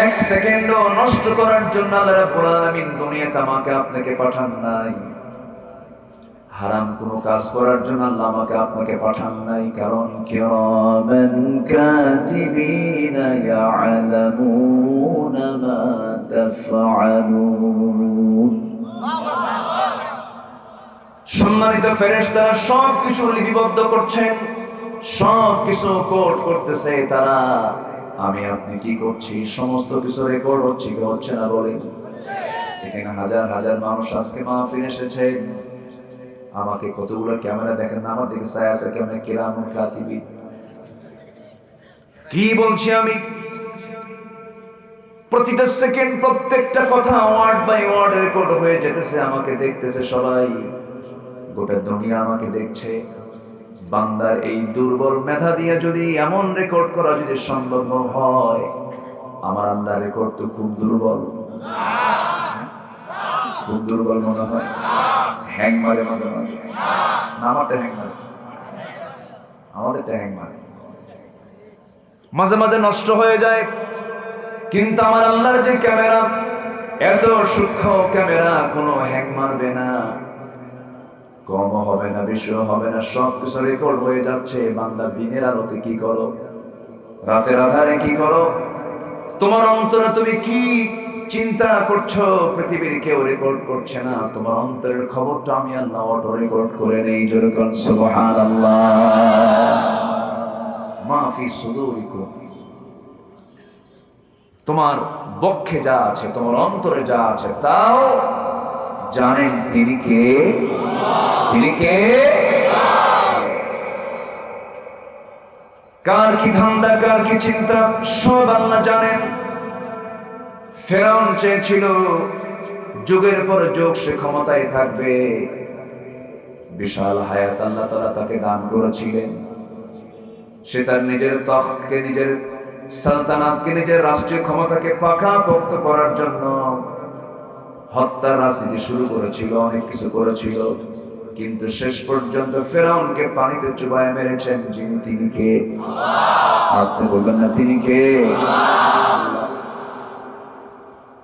A: এক সেকেন্ডও নষ্ট করার জন্য আল্লাহ রাব্বুল আলামিন দুনিয়াতে আমাকে আপনাকে পাঠান নাই। হারাম কোনো কাজ করার জন্য আল্লাহ আমাকে আপনাকে পাঠান নাই। কারণ কিরামান কাতিবিনা ইয়ালামুনা মা তাফআলুন। সম্মানিত ফেরেশতারা সব কিছু লিপিবদ্ধ করছেন, সব কিছু কোড করতেছে তারা। আমি আপনি কি করছি সমস্ত কিছু রেকর্ড হচ্ছে কি হচ্ছে না বলেন? এখানে হাজার হাজার মানুষ আজকে মাহফিল এসেছে। আমাকে কতগুলো ক্যামেরা দেখেন না, আমার দিকে ছায়া আছে কেমন কিরামান কাতিবিন। কি বলছি আমি? প্রতিটা সেকেন্ড প্রত্যেকটা কথা ওয়ার্ড বাই ওয়ার্ড রেকর্ড হয়ে যেতেছে, আমাকে দেখতেছে সবাই, গোটা দুনিয়া আমাকে দেখছে। বান্দার এই দুর্বল মেধা দিয়ে যদি এমন রেকর্ড করা যদি সম্ভব হয়, আমার আল্লাহ রেকর্ড তো খুব দুর্বল, খুব দুর্বল মনে হয়। হ্যাং মারে মাঝে মাঝে, আমারটা হ্যাং মারে, আমাদেরটা হ্যাং মারে, মাঝে মাঝে নষ্ট হয়ে যায়। কিন্তু আমার আল্লাহর যে ক্যামেরা, এত সূক্ষ্ম ক্যামেরা, কোনো হ্যাং মারবে না, কম হবে না, বেশিও হবে না, সবকিছু রেকর্ড হয়ে যাচ্ছে। বান্দা দিনের আলোতে কি করো, রাতের আধারে কি করো, তোমার অন্তরে তুমি কি চিন্তা করছো, পৃথিবীর কেউ রেকর্ড করছে না। তোমার অন্তরের খবরটা আমি আল্লাহ অটো রেকর্ড করে নেই। জোরে কোন সুবহানাল্লাহ। মাফি সুদুরিকুম, তোমার বক্ষে যা আছে, তোমার অন্তরে যা আছে, তাও জানেন তিনি কে, তিনি কে। কার কি ধান্দা, কার কি চিন্তা, সব আল্লাহ জানেন। ফেরাউন চেয়েছিল যুগের পর যুগ সে ক্ষমতায় থাকবে, বিশাল হায়াত আল্লাহ তাআলা তাকে দান করেছিলেন। সে তার নিজের তখতকে, নিজের সালতানাতকে, নিজের রাষ্ট্রীয় ক্ষমতাকে পাকাপোক্ত করার জন্য হত্যার রাজনীতি শুরু করেছিল, অনেক কিছু করেছিল। কিন্তু শেষ পর্যন্ত ফেরাউনকে পানিতে চুবায় মেরেছেন যিনি, তিনি কে? আসতে বলবেন না, তিনি কে?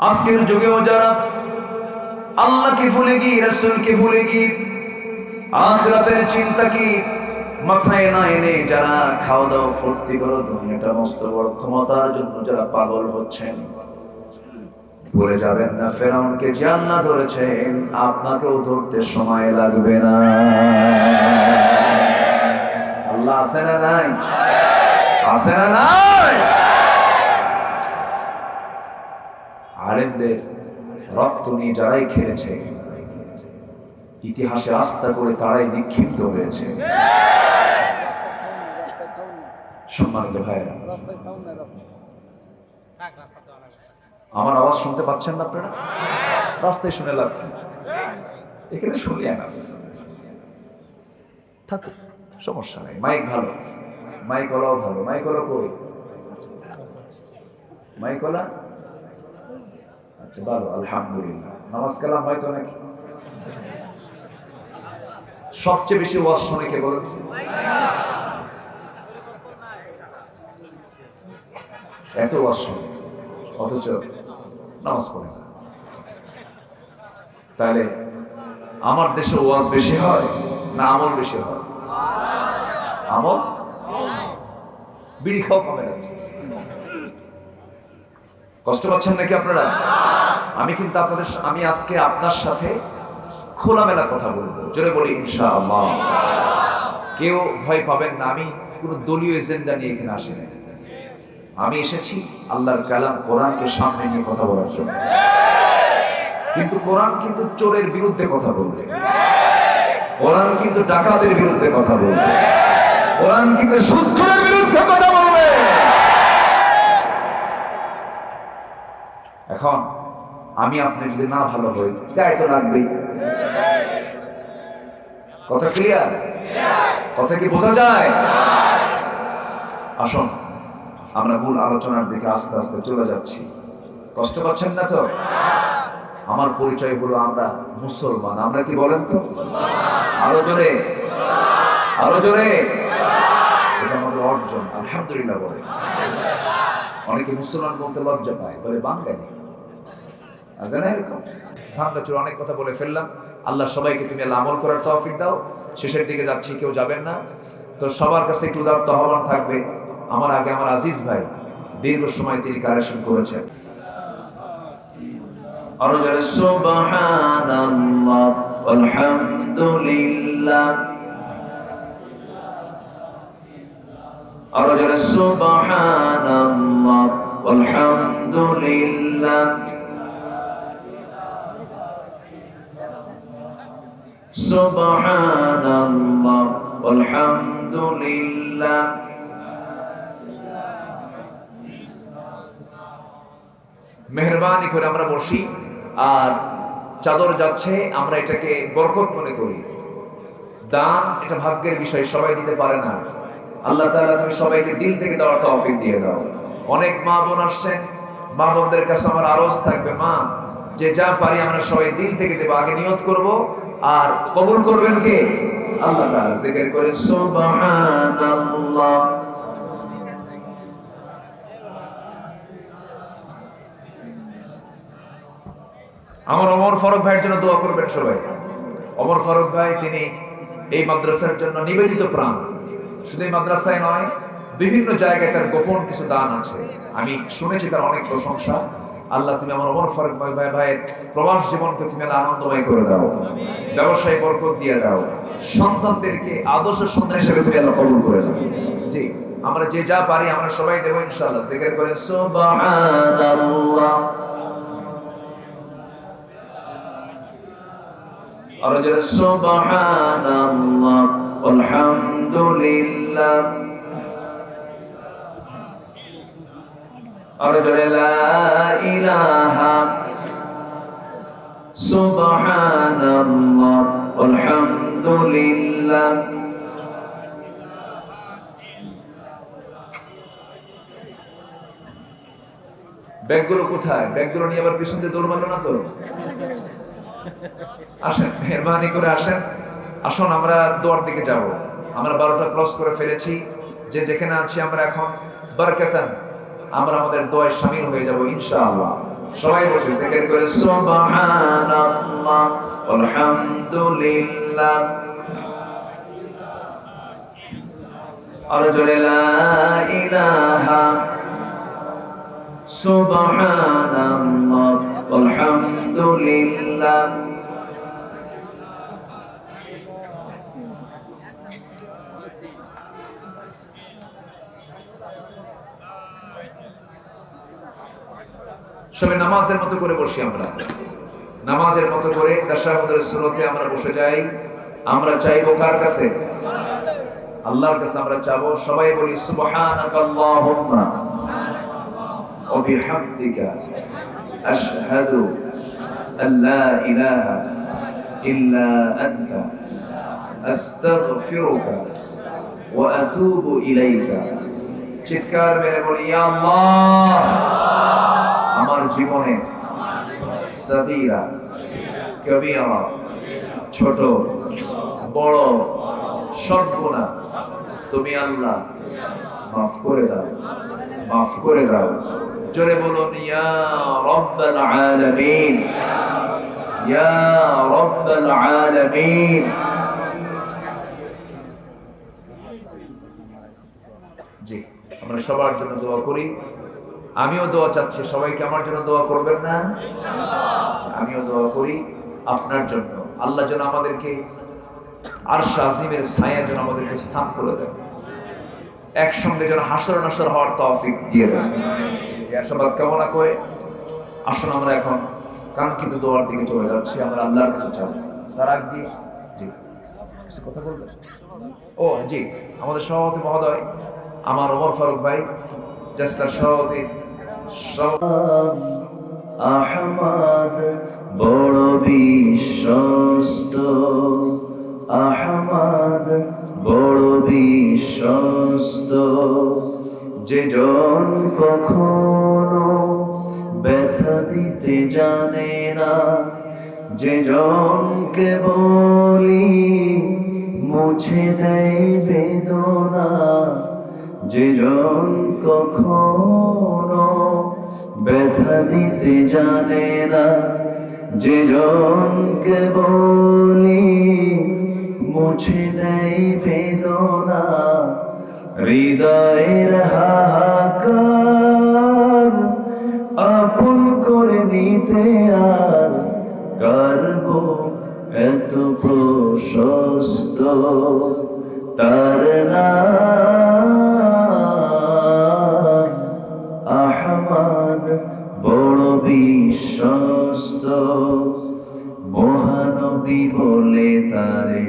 A: আজকের যুগেও যারা আল্লাহকে ভুলে গিয়ে, রাসূলকে ভুলে গিয়ে, আখিরাতের চিন্তা কি মাথায় না এনে যারা খাওয়া দাওয়া ফুর্তি করে দুনিয়াটা মস্ত বড় ক্ষমতার জন্য যারা পাগল হচ্ছেন, ভুলে যাবেন না ফেরাউনকে যে আল্লাহ ধরেছেন, আপনাকেও ধরতে সময় লাগবে না। আল্লাহ আছে না নাই? আছে না নাই? আলেমদের রক্ত নিয়ে যারাই খেলেছে, ইতিহাসে আস্থা করে তারাই নিক্ষিপ্ত হয়েছে। সম্মানিত ভাইরা, আমার আওয়াজ শুনতে পাচ্ছেন না আপনারা? রাস্তায় শুনে লাভ, এখানে শুনলে না থাক, সমস্যা নাই। মাইক ভালো, মাইক ওলাও ভালো। মাইক ওলা কই? মাইক ওলা? আচ্ছা ভালো, আলহামদুলিল্লাহ। নামাজ কালাম হয়তো নাকি? সবচেয়ে বেশি ওয়াজ শুনে কে বলেন? এত ওয়াজ শুনে অথচ নামাজ পড়ে না। তাহলে আমার দেশে ওয়াজ বেশি হয় না আমল বেশি হয়? আমল। বিড়ি খাওয়া কমে গেছে। কষ্ট পাচ্ছেন নাকি আপনারা? আমি কিন্তু আমি আজকে আপনার সাথে খোলামেলা কথা বলবো, জোরে বলি ইনশাআল্লাহ। কেউ ভয় পাবেন না, আমি কোনো দলীয় এজেন্ডা নিয়ে এখানে আসিনি। আমি এসেছি আল্লাহর কালাম কোরআনকে সামনে নিয়ে কথা বলার জন্য। কিন্তু কোরআন কিন্তু চোরের বিরুদ্ধে কথা বলবে, কোরআন কিন্তু ডাকাতের বিরুদ্ধে কথা বলবে, কোরআন কিন্তু সুদখোরের বিরুদ্ধে কথা বলবে। এখন আমি আপনি যদি না ভালো হই, গায়ে তো লাগবেই। কথা ক্লিয়ার? কথা কি বোঝা যায়? আসুন আমরা মূল আলোচনার দিকে আস্তে আস্তে চলে যাচ্ছি। কষ্ট পাচ্ছেন না তো? আমার পরিচয় হলো আমরা মুসলমান। আমরা কি বলেন তো? আরো জোরে, আরো জোরে। এটা আমাদের অর্জন। আলহামদুলিল্লাহ বলে। অনেকে মুসলমান বলতে লজ্জা পায়, বলে বাঙালি। এরকম ভাঙ্গাচুর অনেক কথা বলে ফেললাম। আল্লাহ সবাইকে তুমি আল্লাহ আমল করার তৌফিক দাও। শেষের দিকে যাচ্ছি, কেউ যাবেন না তো সবার কাছে একটু উদাত্ত আহ্বান থাকবে। আমার আগে আমার আজিজ ভাই দীর্ঘ সময় তিনি কালেকশন করেছেন। আরো যারা সুবহানাল্লাহ আলহামদুলিল্লাহ, আরো যারা সুবহানাল্লাহ আলহামদুলিল্লাহ, সুবহানাল্লাহ আলহামদুলিল্লাহ। মেহেরবানি করে আমরা বসি, আর চাদর যাচ্ছে আমরা এটাকে বরকত মনে করি। দান এটা ভাগ্যের বিষয়, সবাই দিতে পারে না। আল্লাহ তাআলা তুমি সবাইকে দিল থেকে দেওয়ার তৌফিক দিয়ে দাও। অনেক মা বোন আসছেন, মা বোনদের কাছে আমার আরজ থাকবে, মা যে যা পারি আমরা সবাই দিল থেকে দেব। আগে নিয়ত করব, আর কবুল করবেন কে? আল্লাহ তাআলা। জিকির করে সুবহানাল্লাহ। আমার ওমর ফারুক ভাইয়ের জন্য দোয়া করবেন সবাই। ওমর ফারুক ভাই তিনি এই মাদ্রাসার জন্য নিবেদিত প্রাণ। শুধু এই মাদ্রাসায় নয়, বিভিন্ন জায়গায় তার গোপন কিছু দান আছে, আমি শুনেছি তার অনেক প্রশংসা। আল্লাহ তুমি আমার ওমর ফারুক ভাইয়ের প্রবাস জীবনকে তুমি আনন্দময় করে দাও, ব্যবসায় বরকত দিয়ে দাও, সন্তানদেরকে আদর্শ সন্তান হিসেবে তুমি আল্লাহ কবুল করে দাও। জি, আমরা যে যা পারি আমরা সবাই দেব ইনশাআল্লাহ। জিকির করে সুবহানাল্লাহ। আর যারা সুবহানাল্লাহ আলহামদুলিল্লাহ, আর যারা লা ইলাহা সুবহানাল্লাহ আলহামদুলিল্লাহ। ব্যাগগুলো কোথায়? ব্যাগগুলো নিয়ে আবার পিছন দিয়ে দৌড় মারলো না তো? আসেন, মেহরবানি করে আসেন। আসুন আমরা দোয়ার দিকে যাব। আমরা 12টা ক্রস করে ফেলেছি। যে যেখানে আছি আমরা এখন বরকতান আমরা আমাদের দোয়ায় শামিল হয়ে যাব ইনশাআল্লাহ। সবাই বসে জিকির করে সুবহানাল্লাহ আলহামদুলিল্লাহ, আর জোরে লা ইলাহা সুবহানাল্লাহ আলহামদুলিল্লাহ। সবাই নামাজের মতো করে বসি। আমরা নামাজের মতো করে তাশাহুদের সুরতে আমরা বসে যাই। আমরা চাইবো কার কাছে? আল্লাহর কাছে আমরা চাবো। সবাই বলি সুবহানাকাল্লাহুম্মা ওয়া বিহামদিকা আশহাদু আল্লা ইলাহা ইল্লা আনতা আস্তাগফিরুকা ওয়া আতুবু ইলাইকা। চিৎকার মেরে বলি ইয়া আল্লাহ, আমার জীবনে সাগীরা কবীরা ছোট বড় সব গুনাহ তুমি আল্লাহ মাফ করে দাও, মাফ করে দাও। জোরে বলুন ইয়া রাব্বাল আলামিন, ইয়া রাব্বাল আলামিন। জি, আমরা সবার জন্য দোয়া করি। আমিও দোয়া চাচ্ছি, সবাইকে আমার জন্য দোয়া করবেন না? আমিও দোয়া করি আপনার জন্য। আল্লাহ যেন আমাদেরকে আরশ আজিমের ছায়া যেন আমাদেরকে স্থান করে দেন, একসঙ্গে যেন হাসর নাসর হওয়ার তৌফিক দিয়ে দেন। এই আশাবাদ কামনা করে আসুন আমরা এখন কাঙ্ক্ষিত দোয়ার দিকে চলে যাচ্ছি। আমরা আল্লাহর কাছে চাই। তার আগে জি কিছু কথা বলবেন? ও জি, আমাদের সভাপতি মহোদয় আমার ওমর ফারুক ভাই, জাস্টার সভাপতি আহমদ বড় বিশ্বস্ত, আহমদ বড় বিশ্বস্ত, যে জন কখনো ব্যথা দিতে জানে না, যে জনকে বলি মুছে দেয় বেদনা, যেজন কখনো ব্যথা দিতে জানে না, যেজনকে বলি মুছে দেয় বেদনা, হৃদয়ের হাহাকার আপন করে দিতে আর কারব এত প্রশস্ত, তার নাম আহমদ বড় বিশ্বস্ত। মহানবী বলে তারে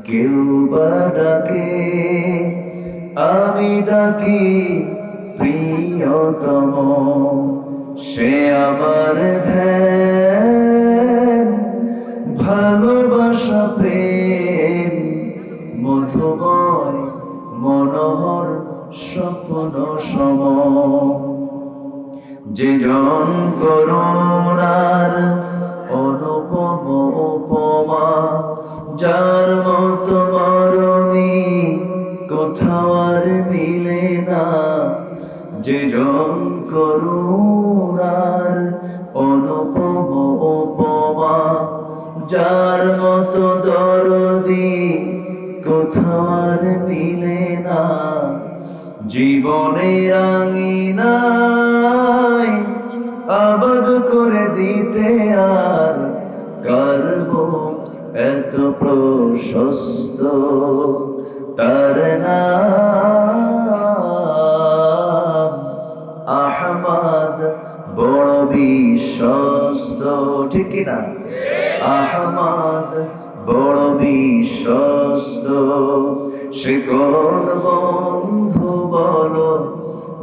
A: কেউ বা ডাকে, আমি ডাকি প্রিয়তম, সে আমার ধ্যান ভালোবাসা প্রেম মধুময় মনোহর স্বপ্ন সম। যেজন করুণার অনুপম উপমা, যার মতো মরমি কোথাও আর মিলে না, যেজন করুণার অনুপম উপমা, যার মতো দরদি কোথাও আর মিলে না, জীবনের আঙিনায় আবাদ করে দিতে আর কারব এত প্রশস্ত, তার নাম আহমদ বড় বিশ্বস্ত। ঠিক কিনা? আহমদ বড় বিশ্বস্ত। সে কোন বন্ধু বলো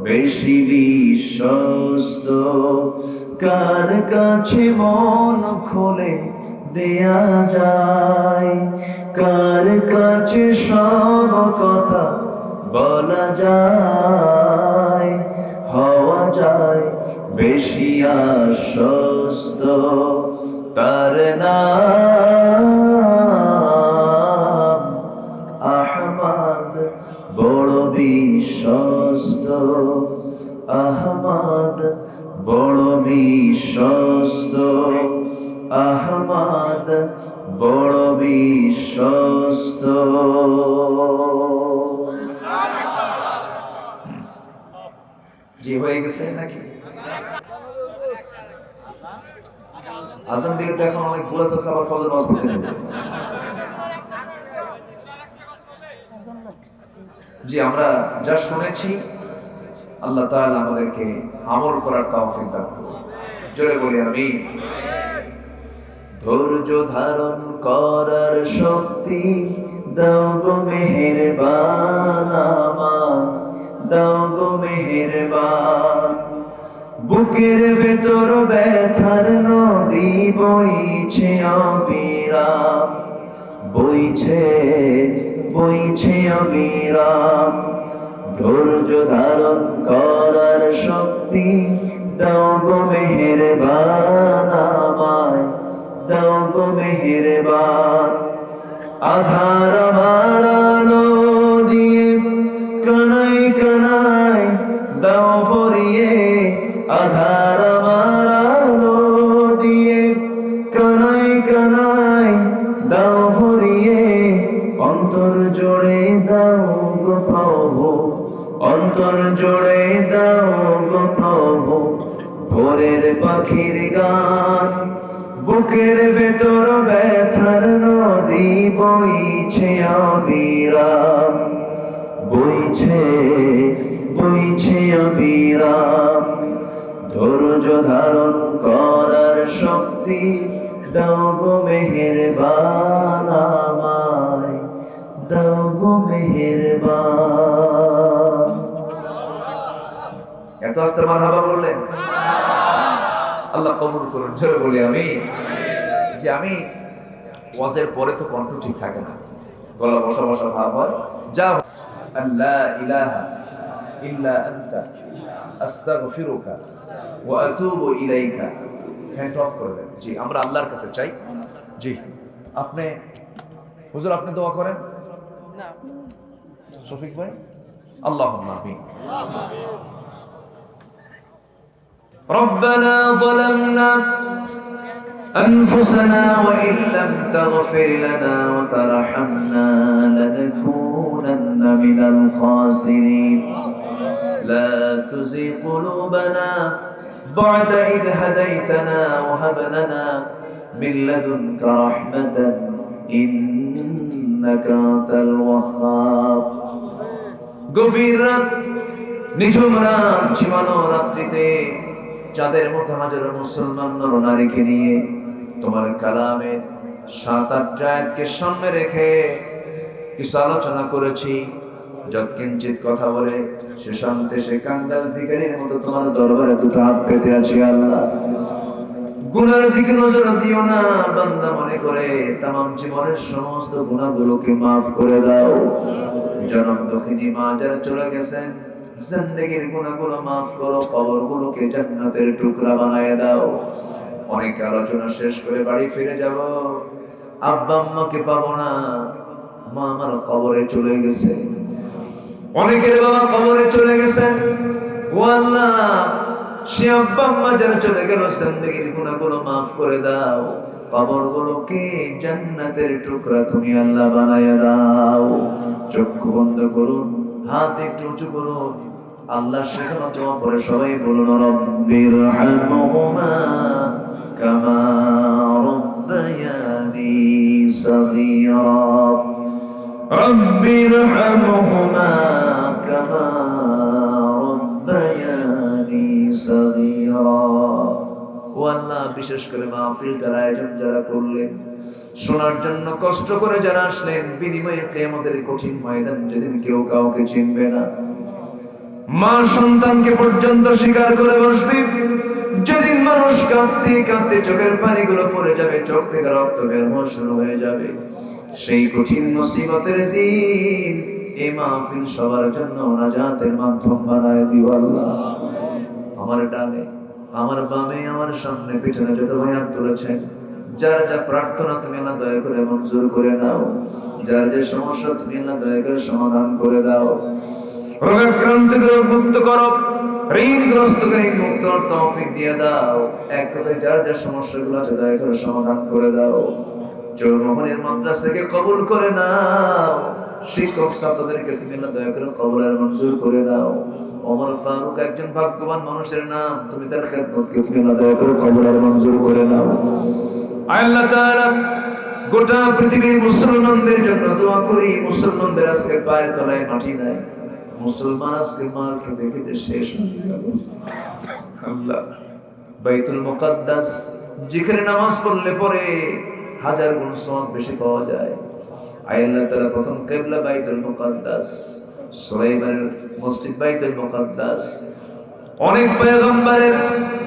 A: বেশি বিশ্বস্ত, কার কাছে মন খুলে দেয়া যায়, কার কাছে সব কথা বলা যায়, হওয়া যায় বেশি আশ্বস্ত, তার নাম আহমদ বড় বিশ্বস্ত। আহমদ বড় বিশ্বস্ত, আহমদ বড় বিশ্বস্ত। জি হয়ে গেছে নাকি? আজান দিলে তো এখন অনেক ভুল আছে, আবার ফজর নামাজ পড়তে হবে। জি আমরা যা শুনেছি আল্লাহ তাআলা আমাদেরকে আমল করার তৌফিক দান করুন। জোরে বলি আমিন। ধৈর্য ধারণ করার শক্তি দাও গো মেহেরবান আমার, দাও গো মেহেরবান। বুকের ভেতর ব্যথার নদী বইছে অবিরাম, বইছে বইছে অবিরাম। ধৈর্য ধারণ করার শক্তি দাও গো মেহেরবান আমায়, দাও গো মেহেরবান। আধার আমার আলো দিয়ে কানাই কানাই দাও ভরিয়ে, আধার আমার আলো দিয়ে কানাই কানাই দাও ভরিয়ে। অন্তর জোড়ে দাও গো প্রভু, অন্তর জোড়ে দাও গো প্রভু ভোরের পাখির গান। বুকের ভেতর ব্যথার নদী বইছে অবিরাম, বইছে বইছে অবিরাম। ধৈর্য ধারণ করার শক্তি দাও গো মেহেরবান আমায়, দাও গো মেহেরবান। এত আস্তে মারহাবা বললেন, আল্লাহ কবুল করুন। জোরে বলি আমি। যে আমি ওয়াজের পরে তো কণ্ঠ ঠিক থাকে না, গলা বসা বসা ভাব হয়। যা আল্লাহ ইলাহা ইল্লা আনতা আস্তাগফিরুকা ওয়া আতুবু ইলাইকা। ফ্যান অফ করে দেন। জি আমরা আল্লাহর কাছে চাই। জি আপনি হুজুর আপনি দোয়া করেন না শফিক ভাই, আল্লাহুম্মা আমিন। ربنا ظلمنا أنفسنا وإن لم تغفر لنا وترحمنا لنكونن من الخاسرين لا تزغ قلوبنا بعد إذ هديتنا وهب لنا من لدنك رحمة إنك أنت الوهاب গভীর রাত, নিঝুম রাত, ঝিমানো রাত্রিতে চাঁদের মতো হাজারো মুসলমান নরনারীকে নিয়ে তোমার কালামের ৭-৮ আয়াতকে সামনে রেখে কিছু আলোচনা করেছি। যৎকিঞ্চিত কথা বলে সে শান্তে সে কাঙ্গাল ভিখারির মতো তোমার দরবারে দুটো হাত পেতে আছি। আল্লাহ, গুনাহের দিকে নজর দিও না, বান্দা মনে করে তামাম জীবনের সমস্ত গুনাহগুলোকে মাফ করে দাও। জনম দক্ষিণী মা যারা চলে গেছেন, জিন্দেগির গুনাহগুলো মাফ করো, কবরগুলোকে জান্নাতের টুকরা বানায় দাও। অনেক আলোচনা শেষ করে বাড়ি ফিরে যাব, আব্বা আম্মাকে পাবো না, মা আমার কবরে চলে গেছে। অনেকের বাবা কবরে চলে গেছেন। ও আল্লাহ, সে আব্বা আম্মা যারা চলে গেল, জিন্দেগির গুনাহগুলো মাফ করে দাও, কবরগুলোকে জান্নাতের টুকরা তুমি আল্লাহ বানায়া দাও। চক্ষু বন্ধ করুন, হাত একটু উঁচু করুন, আল্লাহ শেখানো দোয়া পরে সবাই বলুন রব্বির হামহুমা কামা রব্বায়ানি সগীরা রব্বির হামহুমা কামা রব্বায়ানি সগীরা। ও আল্লাহ, বিশেষ করে মাহফিলটার আয়োজন যারা করলেন, শোনার জন্য কষ্ট করে যারা আসলেন, বিনিময়ে কিয়ামতের কঠিন ময়দান যেদিন কেউ কাউকে চিনবে না, মা সন্তানকে পর্যন্ত স্বীকার করে বসবে, যেদিন মানুষ কাঁদতে কাঁদতে চোখের পানিগুলো পড়ে যাবে, চোখ থেকে রক্ত বের হওয়া শুরু হয়ে যাবে, সেই কঠিন মুসিবতের দিন এই মাহফিল সবার জন্য নাজাতের মাধ্যম বানায় দিও। আল্লাহ, আমার ডানে, আমার বামে, আমার সামনে, পিছনে যত ভাই হাত তুলেছেন, যার যা প্রার্থনা তুমি আল্লাহ দয়া করে মঞ্জুর করে নাও, যার যে সমস্যা তুমি আল্লাহ দয়া করে সমাধান করে দাও, রোগাক্রান্তকে মুক্ত করো, ঋণগ্রস্তকে মুক্ত হওয়ার তৌফিক দিয়ে দাও। এক কথায় যার যা সমস্যাগুলো আছে দয়া করে সমাধান করে দাও। চৌমোহনের মাদ্রাসাকে কবুল করে নাও, শিক্ষক ছাত্রদেরকে তুমি আল্লাহ দয়া করে কবুল আর মঞ্জুর করে দাও। ওমর ফারুক একজন ভাগ্যবান মানুষের নাম, তুমি তার খেদমতকে তুমি আল্লাহ দয়া করে কবুল আর মঞ্জুর করে নাও। আল্লাহ তাআলা গোটা পৃথিবীর মুসলমানদের জন্য দোয়া করি, মুসলমানদের আজকে পায়ের তলায় মাটি নাই, মুসলমান আজকে মার খেতে খেতে শেষ হয়ে গেল। আল্লাহ, বাইতুল মুকাদ্দাস যেখানে নামাজ পড়লে পরে 1000 গুণ সওয়াব বেশি পাওয়া যায়, আল্লাহ তাআলা প্রথম কিবলা বাইতুল মুকাদ্দাস, সুলাইমানের মসজিদ বাইতুল মুকাদ্দাস, অনেক পয়গম্বরের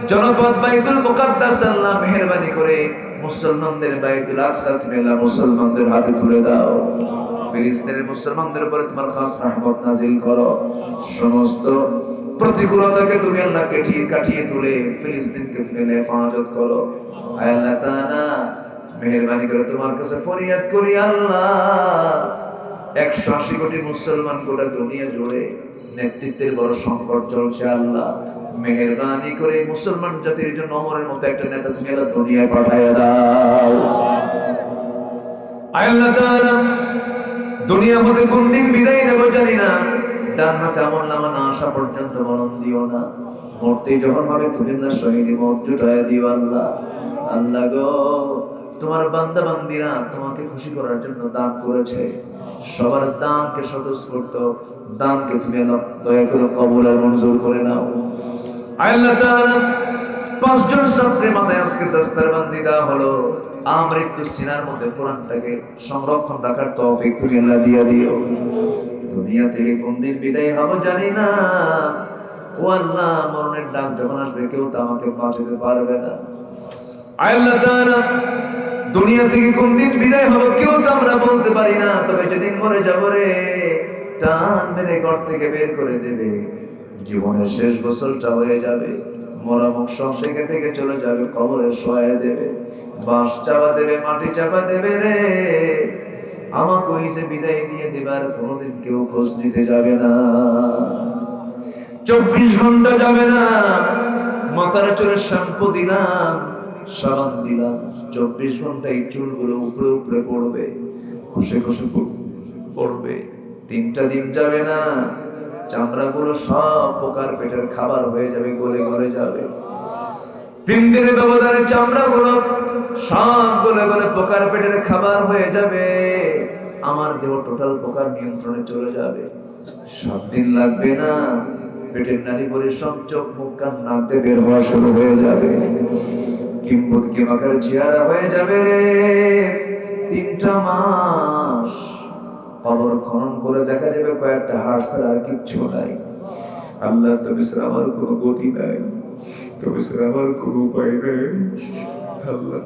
A: জনপদ বাইতুল মুকাদ্দাস, আল্লাহ মেহেরবানি করে মুসলমানদের বাইতুল আকসা তুমি আল্লাহ মুসলমানদের হাতে তুলে দাও। ফিলিস্তিনের মুসলমানদের উপরে তোমার খাস রহমত নাজিল করো, সমস্ত প্রতিকূলতাকে তুমি আল্লাহ কাটিয়ে তুলে ফিলিস্তিনকে তুমি হেফাজত করো। আল্লাহ তাআলা মেহেরবানি করে তোমার কাছে ফরিয়াদ করি, আল্লাহ 180 কোটি মুসলমান গোটা দুনিয়া জুড়ে নেতৃত্বের বড় সংকট চলছে, আল্লাহ মেহেরবানি করে মুসলমান জাতির জন্য ওমরের মতো একটা নেতা তুমি আল্লাহ দুনিয়ায় পাঠায় দাও। আল্লাহ তাআলা দুনিয়া হতে কোন দিন বিদায় নেব জানি না, ডান হাতে আমলনামা না আসা পর্যন্ত মরণ দিও না, মরতে যখন হবে তুমি না শহীদ মওত জুটায় দিও। আল্লাহ, আল্লাহ গো, তোমার বান্দা বান্দীরা তোমাকে খুশি করার জন্য দান করেছে, সবার দানকে স্বতঃস্ফূর্ত দানকে তুমি দয়া করে কবুল আর মঞ্জুর করে নাও। আল্লাহ তাআলা 5 জন ছাত্রের মাথায় আজকে দস্তরবন্দি দেওয়া হলো, আমৃত্যু সিনার মধ্যে কোরআনটাকে সংরক্ষণ রাখার তৌফিক তুমি আল্লাহ দিয়ে দিও। দুনিয়া থেকে কোন দিন বিদায় হব জানি না, ও আল্লাহ, মরণের ডাক যখন আসবে কেউ তো আমাকে বাঁচাতে পারবে না। আল্লাহ তাআলা দুনিয়া থেকে কোন দিন বিদায় হব কেউ তো আমরা বলতে পারি না, তবে যেদিন মরে যাব রে, টান মেরে ঘর থেকে বের করে দেবে, জীবনের শেষ গোসলটা হয়ে যাবে, মরা মুখ সব থেকে থেকে চলে যাবে, কবরে শোয়া দেবে, বাঁশ চাপা দেবে, মাটি চাপা দেবে রে, আমাকে ওই যে বিদায় দিয়ে দেবার কোনোদিন কেউ খোঁজ নিতে যাবে না, 24 ঘন্টা যাবে না। মাথার চুলে শ্যাম্পু দিলাম, সাবান দিলাম, 24 ঘন্টা এই চুলগুলো উপরে উপরে পড়বে, খসে খসে পড়বে। 3টা দিন যাবে না, চামড়াগুলো সব পোকার পেটের খাবার হয়ে যাবে, গলে গলে যাবে। 3 দিনের ব্যবধানে চামড়াগুলো সব গলে গলে পোকার পেটের খাবার হয়ে যাবে। আমার দেহ টোটাল পোকার নিয়ন্ত্রণে চলে যাবে। 7 দিন লাগবে না, পেটের নালী পরে সব চোখ মুখ কান নাক দিয়ে বের হওয়া শুরু হয়ে যাবে, কিংবদন্তি মাকার চেহারা হয়ে যাবে। 3টা মাস কবর খনন করে দেখা যাবে কয়েকটা হাড় ছাড়া আর কিচ্ছু নাই। আল্লাহ, তুমি ছাড়া আমার কোনো গতি নাই, তুমি ছাড়া আমার কোনো উপায় নেই। আল্লাহ,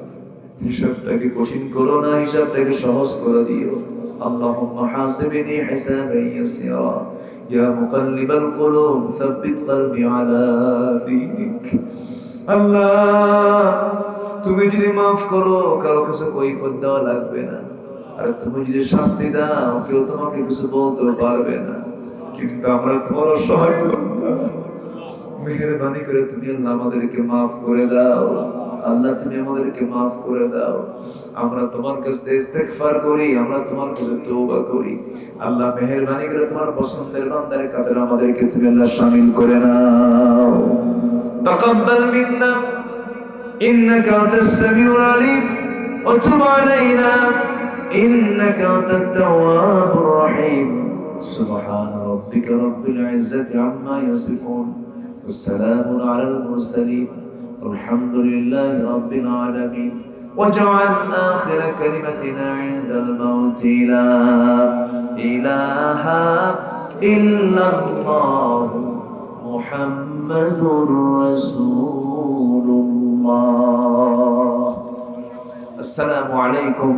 A: হিসাবটাকে কঠিন করো না, হিসাবটাকে সহজ করে দিও। আল্লাহুম্মা হাসিবনি হিসাবান ইয়াসিরা ইয়া মুকাল্লিবাল কুলুব সাব্বিত কলবি আলা দীনিক। আল্লাহ, তুমি যদি মাফ করো কারো কাছে কৈফিয়ত দেওয়া লাগবে না, আর তুমি যদি শাস্তি দাও কেউ তোমাকে কিছু বলতে পারবে না। কিন্তু আমরা তোমার অসহায় বান্দা, মেহেরবানি করে তুমি আল্লাহ আমাদেরকে মাফ করে দাও। আল্লাহ, তুমি আমাদেরকে মাফ করে দাও। আমরা তোমার কাছে ইস্তেগফার করি, আমরা তোমার কাছে তওবা করি। আল্লাহ, মেহেরবানি করে তোমার পছন্দের বান্দার কাতারে আমাদেরকে তুমি আল্লাহ শামিল করে নাও। তাকাব্বাল মিন্না ইন্নাকা আনতাস সামিউল আলিম ওয়া তুব আলাইনা ইন্নাকা আনতাত তাওয়াবুর রহিম। সুবহান রাব্বিকা রাব্বিল ইজ্জাতি আম্মা ইয়াসিফুন ওয়া সালামুন আলাল মুরসালিন والحمد لله رب العالمين. واجعل آخر كلمتنا عند الموت لا إله إلا الله محمد رسول الله. السلام عليكم